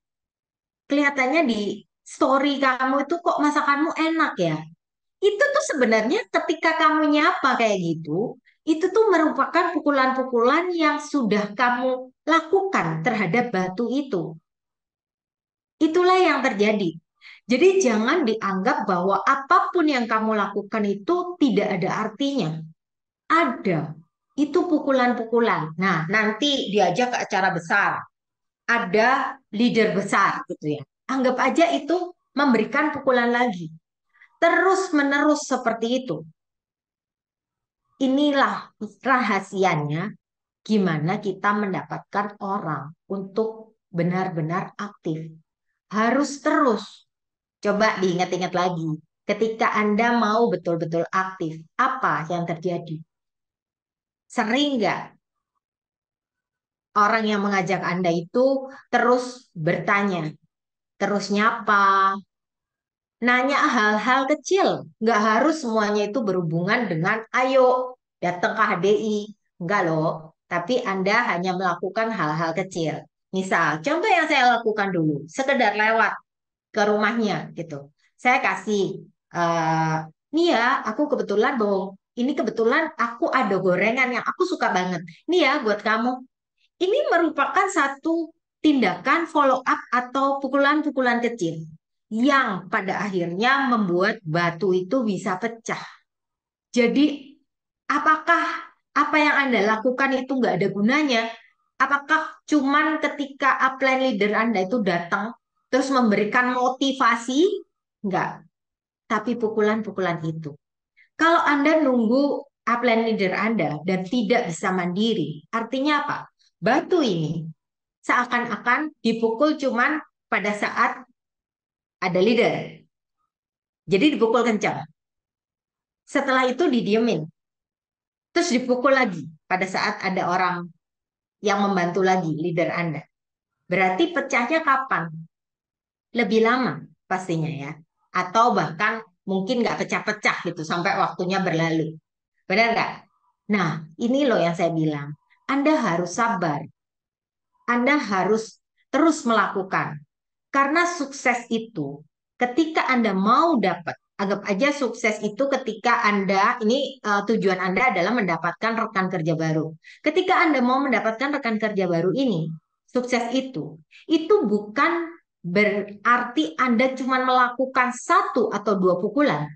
Kelihatannya di story kamu itu kok masakanmu enak ya? Itu tuh sebenarnya ketika kamu nyapa kayak gitu, itu tuh merupakan pukulan-pukulan yang sudah kamu lakukan terhadap batu itu. Itulah yang terjadi. Jadi jangan dianggap bahwa apapun yang kamu lakukan itu tidak ada artinya. Ada. Itu pukulan-pukulan. Nah, nanti diajak ke acara besar. Ada leader besar gitu ya. Anggap aja itu memberikan pukulan lagi. Terus menerus seperti itu. Inilah rahasianya gimana kita mendapatkan orang untuk benar-benar aktif. Harus terus. Coba diingat-ingat lagi. Ketika Anda mau betul-betul aktif, apa yang terjadi? Sering nggak orang yang mengajak Anda itu terus bertanya, terus nyapa, nanya hal-hal kecil. Nggak harus semuanya itu berhubungan dengan ayo datang ke HDI. Enggak loh. Tapi Anda hanya melakukan hal-hal kecil. Misal, contoh yang saya lakukan dulu, sekedar lewat ke rumahnya gitu. Saya kasih, eh nih ya, aku kebetulan dong. Ini kebetulan aku ada gorengan yang aku suka banget. Nih ya, buat kamu. Ini merupakan satu tindakan follow up atau pukulan-pukulan kecil yang pada akhirnya membuat batu itu bisa pecah. Jadi, apakah apa yang Anda lakukan itu nggak ada gunanya? Apakah cuman ketika upline leader Anda itu datang terus memberikan motivasi? Enggak, tapi pukulan-pukulan itu. Kalau Anda nunggu upline leader Anda dan tidak bisa mandiri, artinya apa? Batu ini seakan-akan dipukul cuman pada saat ada leader. Jadi dipukul kencang. Setelah itu didiemin. Terus dipukul lagi pada saat ada orang yang membantu lagi leader Anda. Berarti pecahnya kapan? Lebih lama pastinya ya. Atau bahkan mungkin nggak pecah-pecah gitu sampai waktunya berlalu. Benar nggak? Nah, ini loh yang saya bilang. Anda harus sabar. Anda harus terus melakukan. Karena sukses itu ketika Anda mau dapat, anggap aja sukses itu ketika Anda, ini tujuan Anda adalah mendapatkan rekan kerja baru. Ketika Anda mau mendapatkan rekan kerja baru ini, sukses itu bukan berarti Anda cuma melakukan satu atau dua pukulan,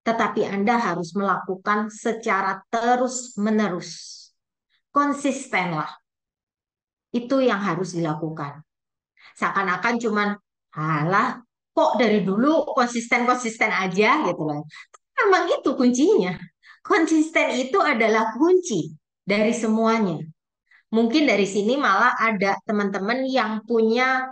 tetapi Anda harus melakukan secara terus-menerus. Konsistenlah, itu yang harus dilakukan. Seakan-akan cuman, halah, kok dari dulu konsisten-konsisten aja gitu loh. Memang itu kuncinya. Konsisten itu adalah kunci dari semuanya. Mungkin dari sini malah ada teman-teman yang punya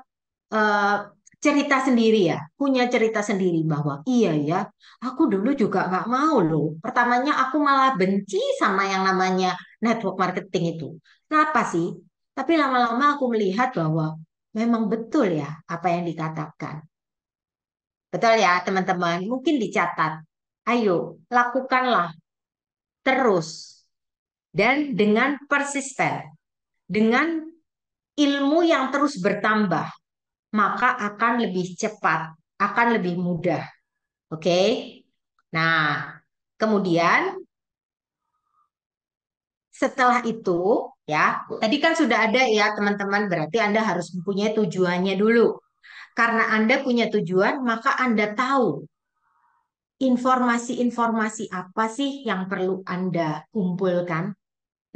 eh, cerita sendiri ya, punya cerita sendiri bahwa iya ya, aku dulu juga nggak mau loh. Pertamanya aku malah benci sama yang namanya network marketing itu. Kenapa sih? Tapi lama-lama aku melihat bahwa memang betul ya apa yang dikatakan. Betul ya teman-teman, mungkin dicatat. Ayo, lakukanlah terus dan dengan persisten, dengan ilmu yang terus bertambah, maka akan lebih cepat, akan lebih mudah. Oke. Nah, kemudian setelah itu ya, tadi kan sudah ada ya teman-teman, berarti Anda harus mempunyai tujuannya dulu. Karena Anda punya tujuan, maka Anda tahu informasi-informasi apa sih yang perlu Anda kumpulkan.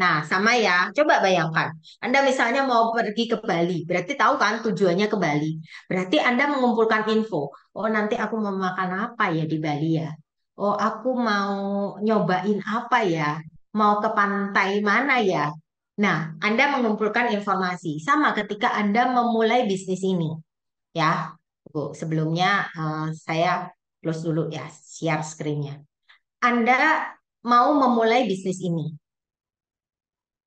Nah, sama ya. Coba bayangkan. Anda misalnya mau pergi ke Bali, berarti tahu kan tujuannya ke Bali. Berarti Anda mengumpulkan info. Oh, nanti aku mau makan apa ya di Bali ya? Oh, aku mau nyobain apa ya? Mau ke pantai mana ya? Nah, Anda mengumpulkan informasi. Sama ketika Anda memulai bisnis ini, ya. Bu, sebelumnya saya close dulu ya, share screen-nya. Anda mau memulai bisnis ini.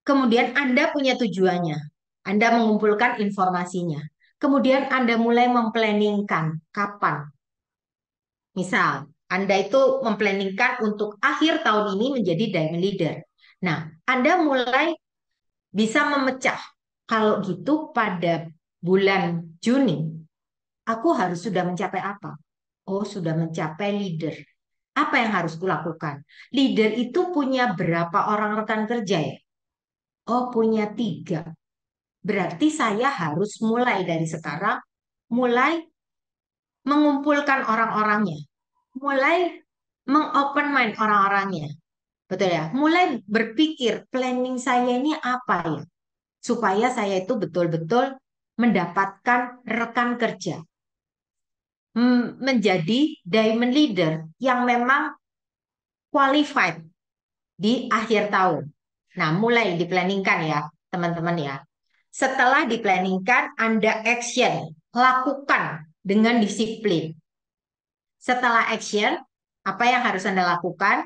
Kemudian Anda punya tujuannya. Anda mengumpulkan informasinya. Kemudian Anda mulai memplanningkan kapan. Misal, Anda itu memplanningkan untuk akhir tahun ini menjadi diamond leader. Nah, Anda mulai bisa memecah. Kalau gitu pada bulan Juni, aku harus sudah mencapai apa? Oh, sudah mencapai leader. Apa yang harus kulakukan? Leader itu punya berapa orang rekan kerja ya? Oh, punya tiga. Berarti saya harus mulai dari sekarang, mulai mengumpulkan orang-orangnya, mulai mengopen mind orang-orangnya. Betul ya? Mulai berpikir planning saya ini apa ya? Supaya saya itu betul-betul mendapatkan rekan kerja, menjadi diamond leader yang memang qualified di akhir tahun. Nah, mulai diplanningkan ya, teman-teman ya. Setelah diplanningkan, Anda action, lakukan dengan disiplin. Setelah action, apa yang harus Anda lakukan?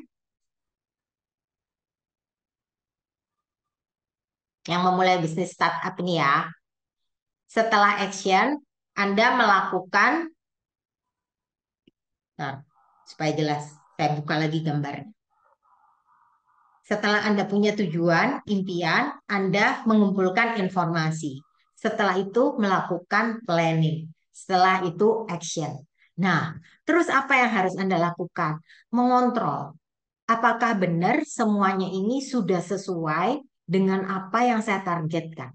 Yang memulai bisnis startup ini ya. Setelah action, Anda melakukan, nah, supaya jelas, saya buka lagi gambarnya. Setelah Anda punya tujuan, impian, Anda mengumpulkan informasi. Setelah itu melakukan planning. Setelah itu action. Nah, terus apa yang harus Anda lakukan? Mengontrol. Apakah benar semuanya ini sudah sesuai dengan apa yang saya targetkan?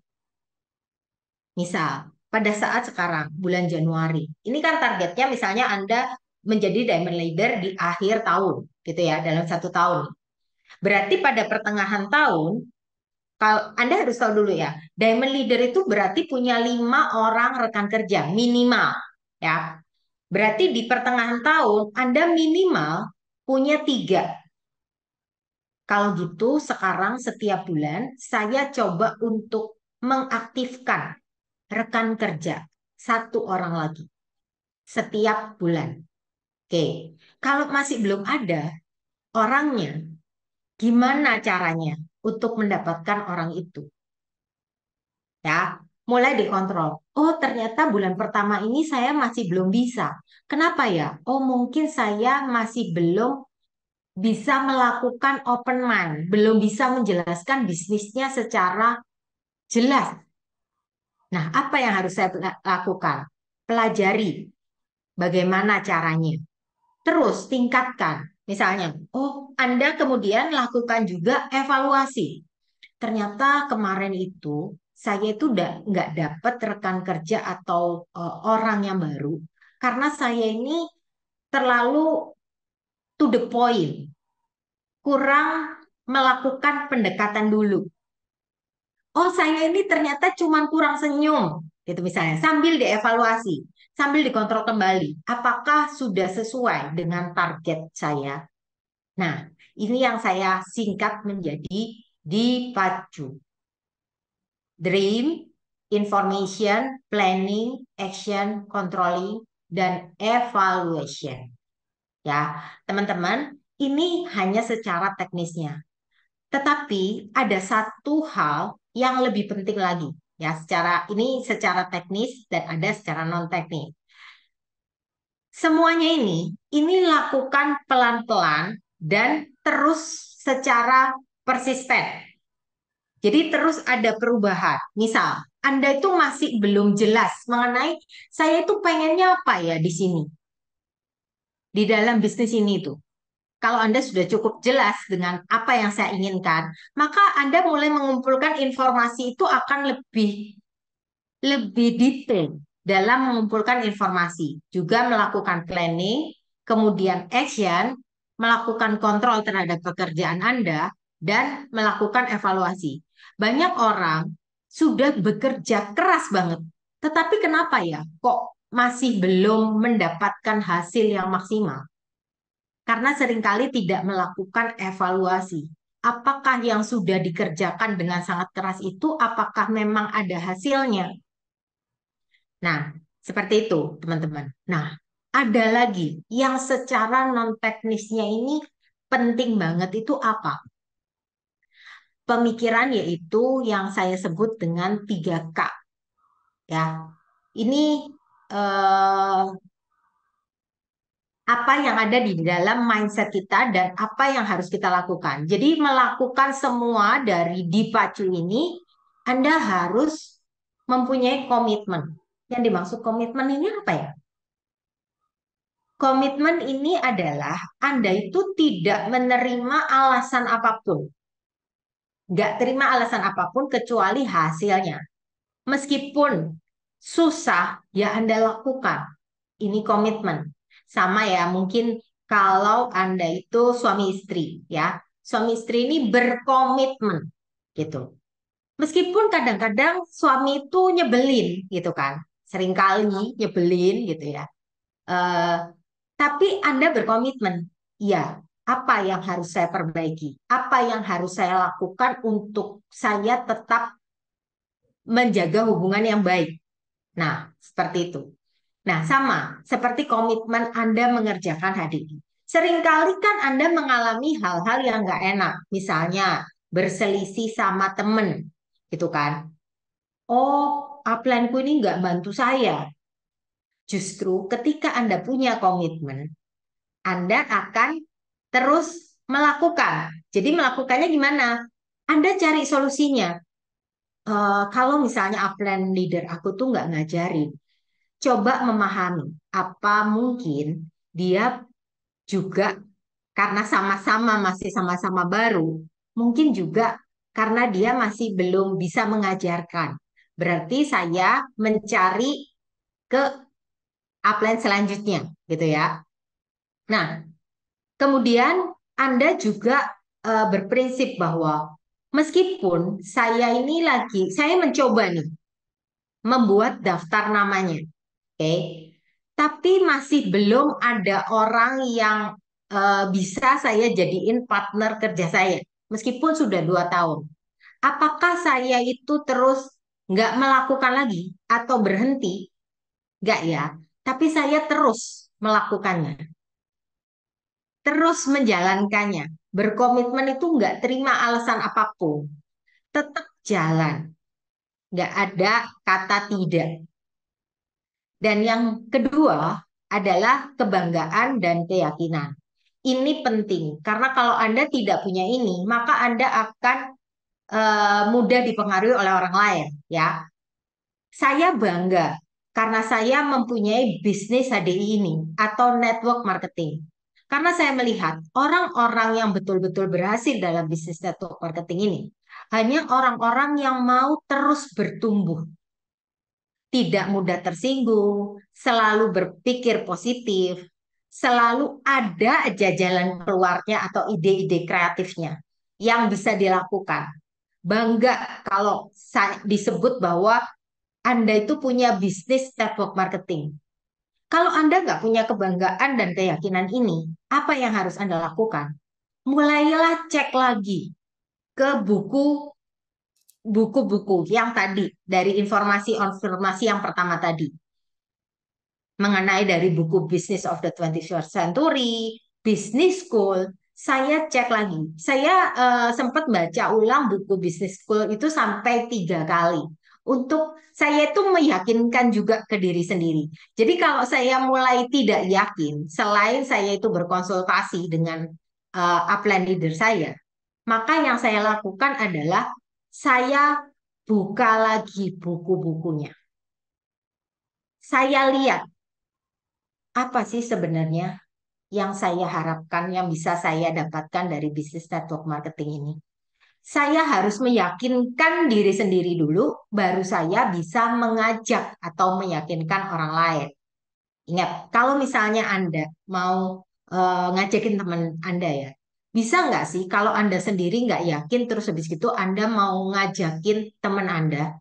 Misal, pada saat sekarang, bulan Januari, ini kan targetnya misalnya Anda menjadi diamond leader di akhir tahun, gitu ya, dalam satu tahun. Berarti pada pertengahan tahun, kalau Anda harus tahu dulu ya, diamond leader itu berarti punya 5 orang rekan kerja minimal, ya. Berarti di pertengahan tahun Anda minimal punya 3. Kalau gitu, sekarang setiap bulan saya coba untuk mengaktifkan rekan kerja 1 orang lagi setiap bulan. Oke, kalau masih belum ada orangnya, gimana caranya untuk mendapatkan orang itu? Ya, mulai dikontrol. Oh, ternyata bulan pertama ini saya masih belum bisa. Kenapa ya? Oh, mungkin saya masih belum bisa melakukan open mind, belum bisa menjelaskan bisnisnya secara jelas. Nah, apa yang harus saya lakukan? pelajari bagaimana caranya. Terus tingkatkan. Misalnya, oh Anda kemudian lakukan juga evaluasi. Ternyata kemarin itu saya itu nggak dapat rekan kerja atau orang yang baru karena saya ini terlalu to the point, kurang melakukan pendekatan dulu. Oh, saya ini ternyata cuma kurang senyum, gitu misalnya. Sambil dievaluasi, sambil dikontrol kembali, apakah sudah sesuai dengan target saya? Nah, ini yang saya singkat menjadi DIPACU. Dream, Information, Planning, Action, Controlling, dan Evaluation. Ya, teman-teman, ini hanya secara teknisnya. Tetapi ada satu hal yang lebih penting lagi. Ya, secara teknis dan ada secara non teknis. Semuanya ini lakukan pelan-pelan dan terus secara persisten. Jadi terus ada perubahan. Misal, Anda itu masih belum jelas mengenai saya itu pengennya apa ya di sini, di dalam bisnis ini tuh. Kalau Anda sudah cukup jelas dengan apa yang saya inginkan, maka Anda mulai mengumpulkan informasi itu akan lebih lebih detail dalam mengumpulkan informasi, juga melakukan planning, kemudian action, melakukan kontrol terhadap pekerjaan Anda, dan melakukan evaluasi. Banyak orang sudah bekerja keras banget, tetapi kenapa ya kok masih belum mendapatkan hasil yang maksimal? Karena seringkali tidak melakukan evaluasi. Apakah yang sudah dikerjakan dengan sangat keras itu, apakah memang ada hasilnya? Nah, seperti itu, teman-teman. Nah, ada lagi yang secara non-teknisnya ini penting banget itu apa? Pemikiran yaitu yang saya sebut dengan 3K. Ya, ini eh, apa yang ada di dalam mindset kita dan apa yang harus kita lakukan. Jadi melakukan semua dari dipacu ini, Anda harus mempunyai komitmen. Yang dimaksud komitmen ini apa ya? Komitmen ini adalah Anda itu tidak menerima alasan apapun. Nggak terima alasan apapun kecuali hasilnya. Meskipun susah, ya Anda lakukan. Ini komitmen. Sama ya, mungkin kalau Anda itu suami istri, ya. Suami istri ini berkomitmen, gitu. Meskipun kadang-kadang suami itu nyebelin, gitu kan. Seringkali nyebelin, gitu ya. Eh, tapi Anda berkomitmen, ya, apa yang harus saya perbaiki? Apa yang harus saya lakukan untuk saya tetap menjaga hubungan yang baik? Nah, seperti itu. Nah, sama seperti komitmen Anda mengerjakan hari ini. Seringkali kan Anda mengalami hal-hal yang nggak enak. Misalnya, berselisih sama temen, gitu kan. Oh, upline-ku ini nggak bantu saya. Justru ketika Anda punya komitmen, Anda akan terus melakukan. Jadi melakukannya gimana? Anda cari solusinya. Kalau misalnya upline leader aku tuh nggak ngajarin, coba memahami apa mungkin dia juga karena sama-sama masih sama-sama baru, mungkin juga karena dia masih belum bisa mengajarkan. Berarti saya mencari ke upline selanjutnya, gitu ya. Nah, kemudian Anda juga berprinsip bahwa meskipun saya mencoba nih membuat daftar namanya, oke, tapi masih belum ada orang yang bisa saya jadiin partner kerja saya, meskipun sudah 2 tahun. Apakah saya itu terus nggak melakukan lagi atau berhenti? Nggak ya, tapi saya terus melakukannya, terus menjalankannya. Berkomitmen itu nggak terima alasan apapun, tetap jalan, nggak ada kata tidak. Dan yang kedua adalah kebanggaan dan keyakinan. Ini penting karena kalau Anda tidak punya ini, maka Anda akan mudah dipengaruhi oleh orang lain, ya. Saya bangga karena saya mempunyai bisnis HDI ini atau network marketing. Karena saya melihat orang-orang yang betul-betul berhasil dalam bisnis network marketing ini hanya orang-orang yang mau terus bertumbuh, tidak mudah tersinggung, selalu berpikir positif, selalu ada aja jalan keluarnya atau ide-ide kreatifnya yang bisa dilakukan. Bangga kalau disebut bahwa Anda itu punya bisnis network marketing. Kalau Anda nggak punya kebanggaan dan keyakinan ini, apa yang harus Anda lakukan? Mulailah cek lagi ke buku-buku yang tadi, dari informasi-informasi yang pertama tadi, mengenai dari buku Business of the 21st Century, Business School. Saya cek lagi. Saya sempat baca ulang buku Business School itu sampai 3 kali. Untuk saya itu meyakinkan juga ke diri sendiri. Jadi kalau saya mulai tidak yakin, selain saya itu berkonsultasi dengan upline leader saya, maka yang saya lakukan adalah saya buka lagi buku-bukunya. Saya lihat apa sih sebenarnya yang saya harapkan, yang bisa saya dapatkan dari bisnis network marketing ini. Saya harus meyakinkan diri sendiri dulu, baru saya bisa mengajak atau meyakinkan orang lain. Ingat, kalau misalnya Anda mau ngajakin teman Anda ya, bisa nggak sih kalau Anda sendiri nggak yakin, terus habis itu Anda mau ngajakin teman Anda?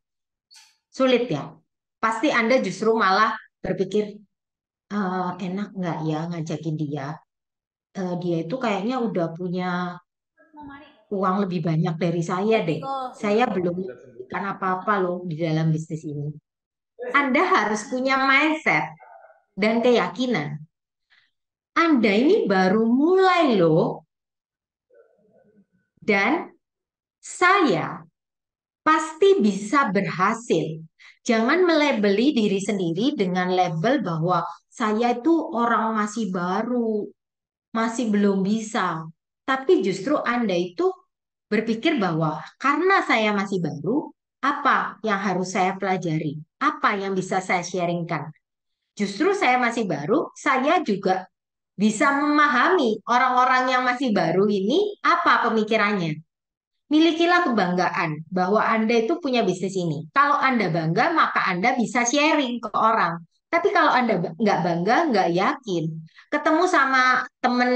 Sulit ya. Pasti Anda justru malah berpikir, enak nggak ya ngajakin dia? Dia itu kayaknya udah punya uang lebih banyak dari saya deh. Saya belum kan apa-apa loh di dalam bisnis ini. Anda harus punya mindset dan keyakinan. Anda ini baru mulai loh, dan saya pasti bisa berhasil. Jangan melebeli diri sendiri dengan label bahwa saya itu orang masih baru, masih belum bisa. Tapi justru Anda itu berpikir bahwa karena saya masih baru, apa yang harus saya pelajari? Apa yang bisa saya sharingkan? Justru saya masih baru, saya juga bisa memahami orang-orang yang masih baru ini apa pemikirannya. Milikilah kebanggaan bahwa Anda itu punya bisnis ini. Kalau Anda bangga, maka Anda bisa sharing ke orang. Tapi kalau Anda nggak bangga, nggak yakin, ketemu sama temen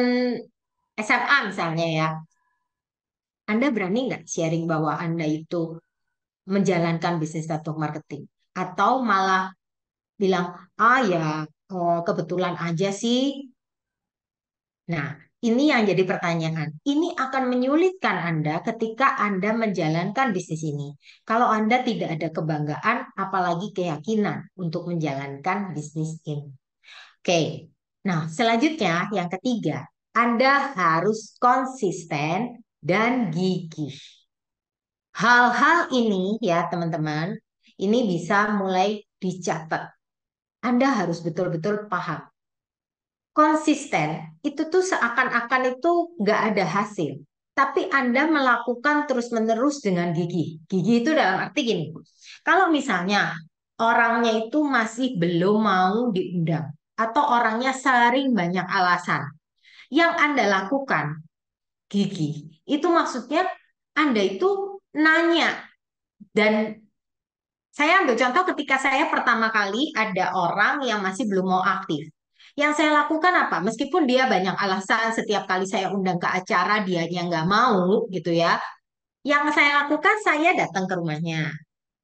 SMA misalnya ya, Anda berani nggak sharing bahwa Anda itu menjalankan bisnis network marketing? Atau malah bilang, ah ya kebetulan aja sih. Nah, ini yang jadi pertanyaan. Ini akan menyulitkan Anda ketika Anda menjalankan bisnis ini. Kalau Anda tidak ada kebanggaan, apalagi keyakinan untuk menjalankan bisnis ini. Oke, nah selanjutnya yang ketiga, Anda harus konsisten dan gigih. Hal-hal ini ya teman-teman, ini bisa mulai dicatat. Anda harus betul-betul paham. Konsisten itu tuh seakan-akan itu nggak ada hasil. Tapi Anda melakukan terus-menerus dengan gigih. Gigih itu dalam arti gini, kalau misalnya orangnya itu masih belum mau diundang, atau orangnya sering banyak alasan, yang Anda lakukan gigih. Itu maksudnya Anda itu nanya. Dan saya ambil contoh ketika saya pertama kali ada orang yang masih belum mau aktif. Yang saya lakukan apa? Meskipun dia banyak alasan, setiap kali saya undang ke acara dia yang nggak mau gitu ya. Yang saya lakukan, saya datang ke rumahnya.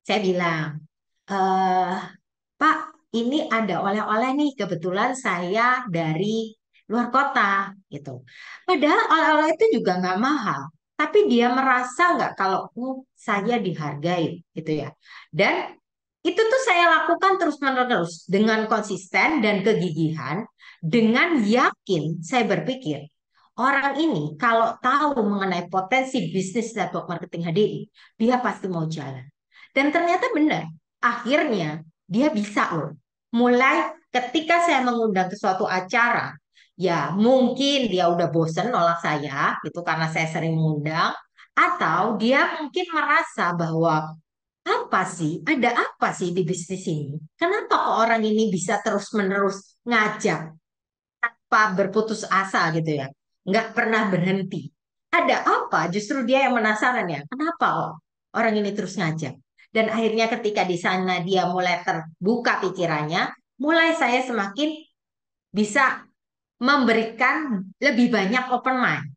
Saya bilang, eh Pak, ini ada oleh-oleh nih. Kebetulan saya dari luar kota gitu. Padahal oleh-oleh itu juga nggak mahal. Tapi dia merasa nggak kalau saya dihargai gitu ya. Dan itu tuh saya lakukan terus-menerus dengan konsisten dan kegigihan, dengan yakin saya berpikir orang ini kalau tahu mengenai potensi bisnis network marketing HDI, dia pasti mau jalan. Dan ternyata benar, akhirnya dia bisa loh. Mulai ketika saya mengundang ke suatu acara, ya mungkin dia udah bosen nolak saya, itu karena saya sering mengundang, atau dia mungkin merasa bahwa Apa sih? Ada apa sih di bisnis ini? Kenapa kok orang ini bisa terus-menerus ngajak tanpa berputus asa gitu ya? Nggak pernah berhenti. Ada apa? Justru dia yang penasaran ya. Kenapa kok orang ini terus ngajak? Dan akhirnya ketika di sana dia mulai terbuka pikirannya, mulai saya semakin bisa memberikan lebih banyak open mind.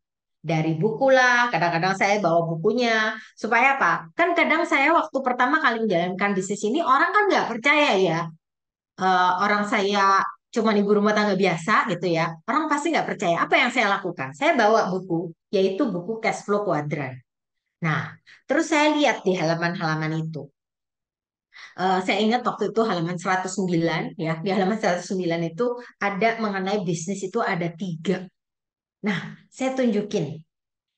Dari buku lah, kadang-kadang saya bawa bukunya. Supaya apa? Kan kadang saya waktu pertama kali menjalankan bisnis ini, orang kan nggak percaya ya. Orang saya cuma ibu rumah tangga biasa gitu ya. Orang pasti nggak percaya. Apa yang saya lakukan? Saya bawa buku, yaitu buku Cash Flow Quadrant. Nah, terus saya lihat di halaman-halaman itu. Saya ingat waktu itu halaman 109 ya. Di halaman 109 itu ada mengenai bisnis itu ada tiga. Nah, saya tunjukin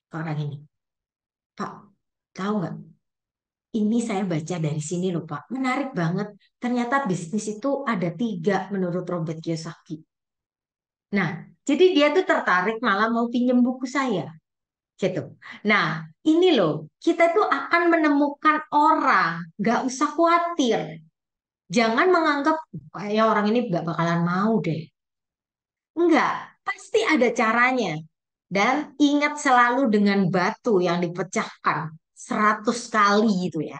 ke orang ini. Pak, tahu nggak? Ini saya baca dari sini loh Pak. Menarik banget. Ternyata bisnis itu ada tiga menurut Robert Kiyosaki. Nah, jadi dia tuh tertarik malah mau pinjem buku saya. Gitu. Nah, ini loh. Kita tuh akan menemukan orang. Gak usah khawatir. Jangan menganggap kayak orang ini gak bakalan mau deh. Enggak. Pasti ada caranya. Dan ingat selalu dengan batu yang dipecahkan 100 kali gitu ya.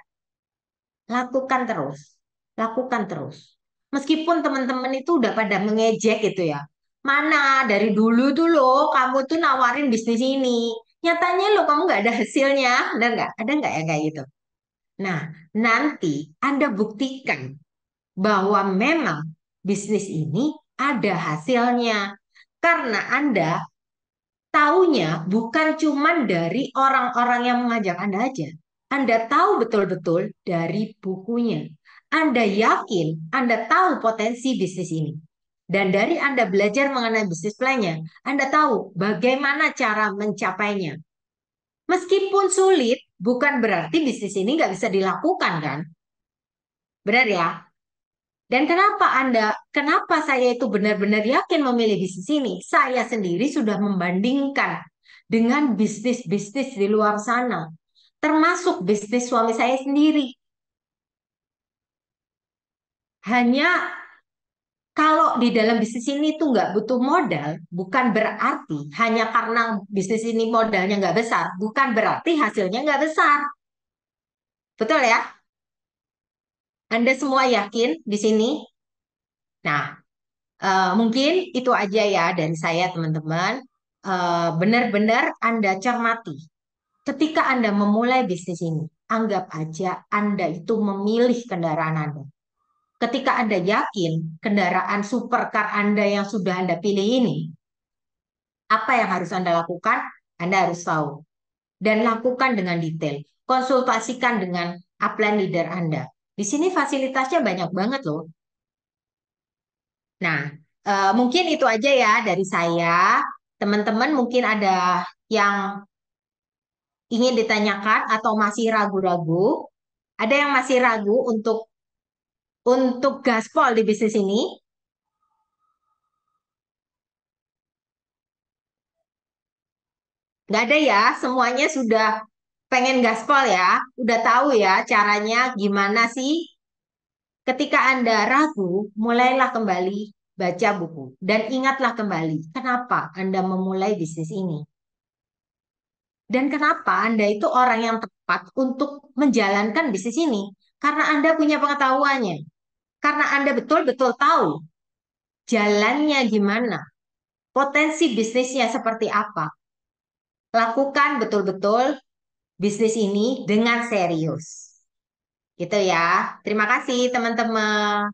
Lakukan terus. Lakukan terus. Meskipun teman-teman itu udah pada mengejek gitu ya. Mana dari dulu tuh lo kamu tuh nawarin bisnis ini. Nyatanya lo kamu nggak ada hasilnya. Ada nggak? Ada nggak ya kayak gitu? Nah, nanti Anda buktikan bahwa memang bisnis ini ada hasilnya. Karena Anda taunya bukan cuman dari orang-orang yang mengajak Anda aja. Anda tahu betul-betul dari bukunya. Anda yakin Anda tahu potensi bisnis ini. Dan dari Anda belajar mengenai bisnis plan-nya, Anda tahu bagaimana cara mencapainya. Meskipun sulit, bukan berarti bisnis ini nggak bisa dilakukan kan? Benar ya? Dan kenapa saya itu benar-benar yakin memilih bisnis ini? Saya sendiri sudah membandingkan dengan bisnis-bisnis di luar sana, termasuk bisnis suami saya sendiri. Hanya kalau di dalam bisnis ini tuh nggak butuh modal, bukan berarti hanya karena bisnis ini modalnya nggak besar, bukan berarti hasilnya nggak besar. Betul ya? Anda semua yakin di sini? Nah, mungkin itu aja ya dari saya, teman-teman. Benar-benar Anda cermati. Ketika Anda memulai bisnis ini, anggap aja Anda itu memilih kendaraan Anda. Ketika Anda yakin kendaraan supercar Anda yang sudah Anda pilih ini, apa yang harus Anda lakukan? Anda harus tahu. Dan lakukan dengan detail. Konsultasikan dengan upline leader Anda. Di sini fasilitasnya banyak banget loh. Nah, mungkin itu aja ya dari saya. Teman-teman mungkin ada yang ingin ditanyakan atau masih ragu-ragu. Ada yang masih ragu untuk gaspol di bisnis ini? Nggak ada ya, semuanya sudah pengen gaspol ya. Udah tahu ya caranya gimana sih? Ketika Anda ragu, mulailah kembali baca buku. Dan ingatlah kembali, kenapa Anda memulai bisnis ini? Dan kenapa Anda itu orang yang tepat untuk menjalankan bisnis ini? Karena Anda punya pengetahuannya. Karena Anda betul-betul tahu jalannya gimana, potensi bisnisnya seperti apa. Lakukan betul-betul bisnis ini dengan serius. Gitu ya. Terima kasih teman-teman.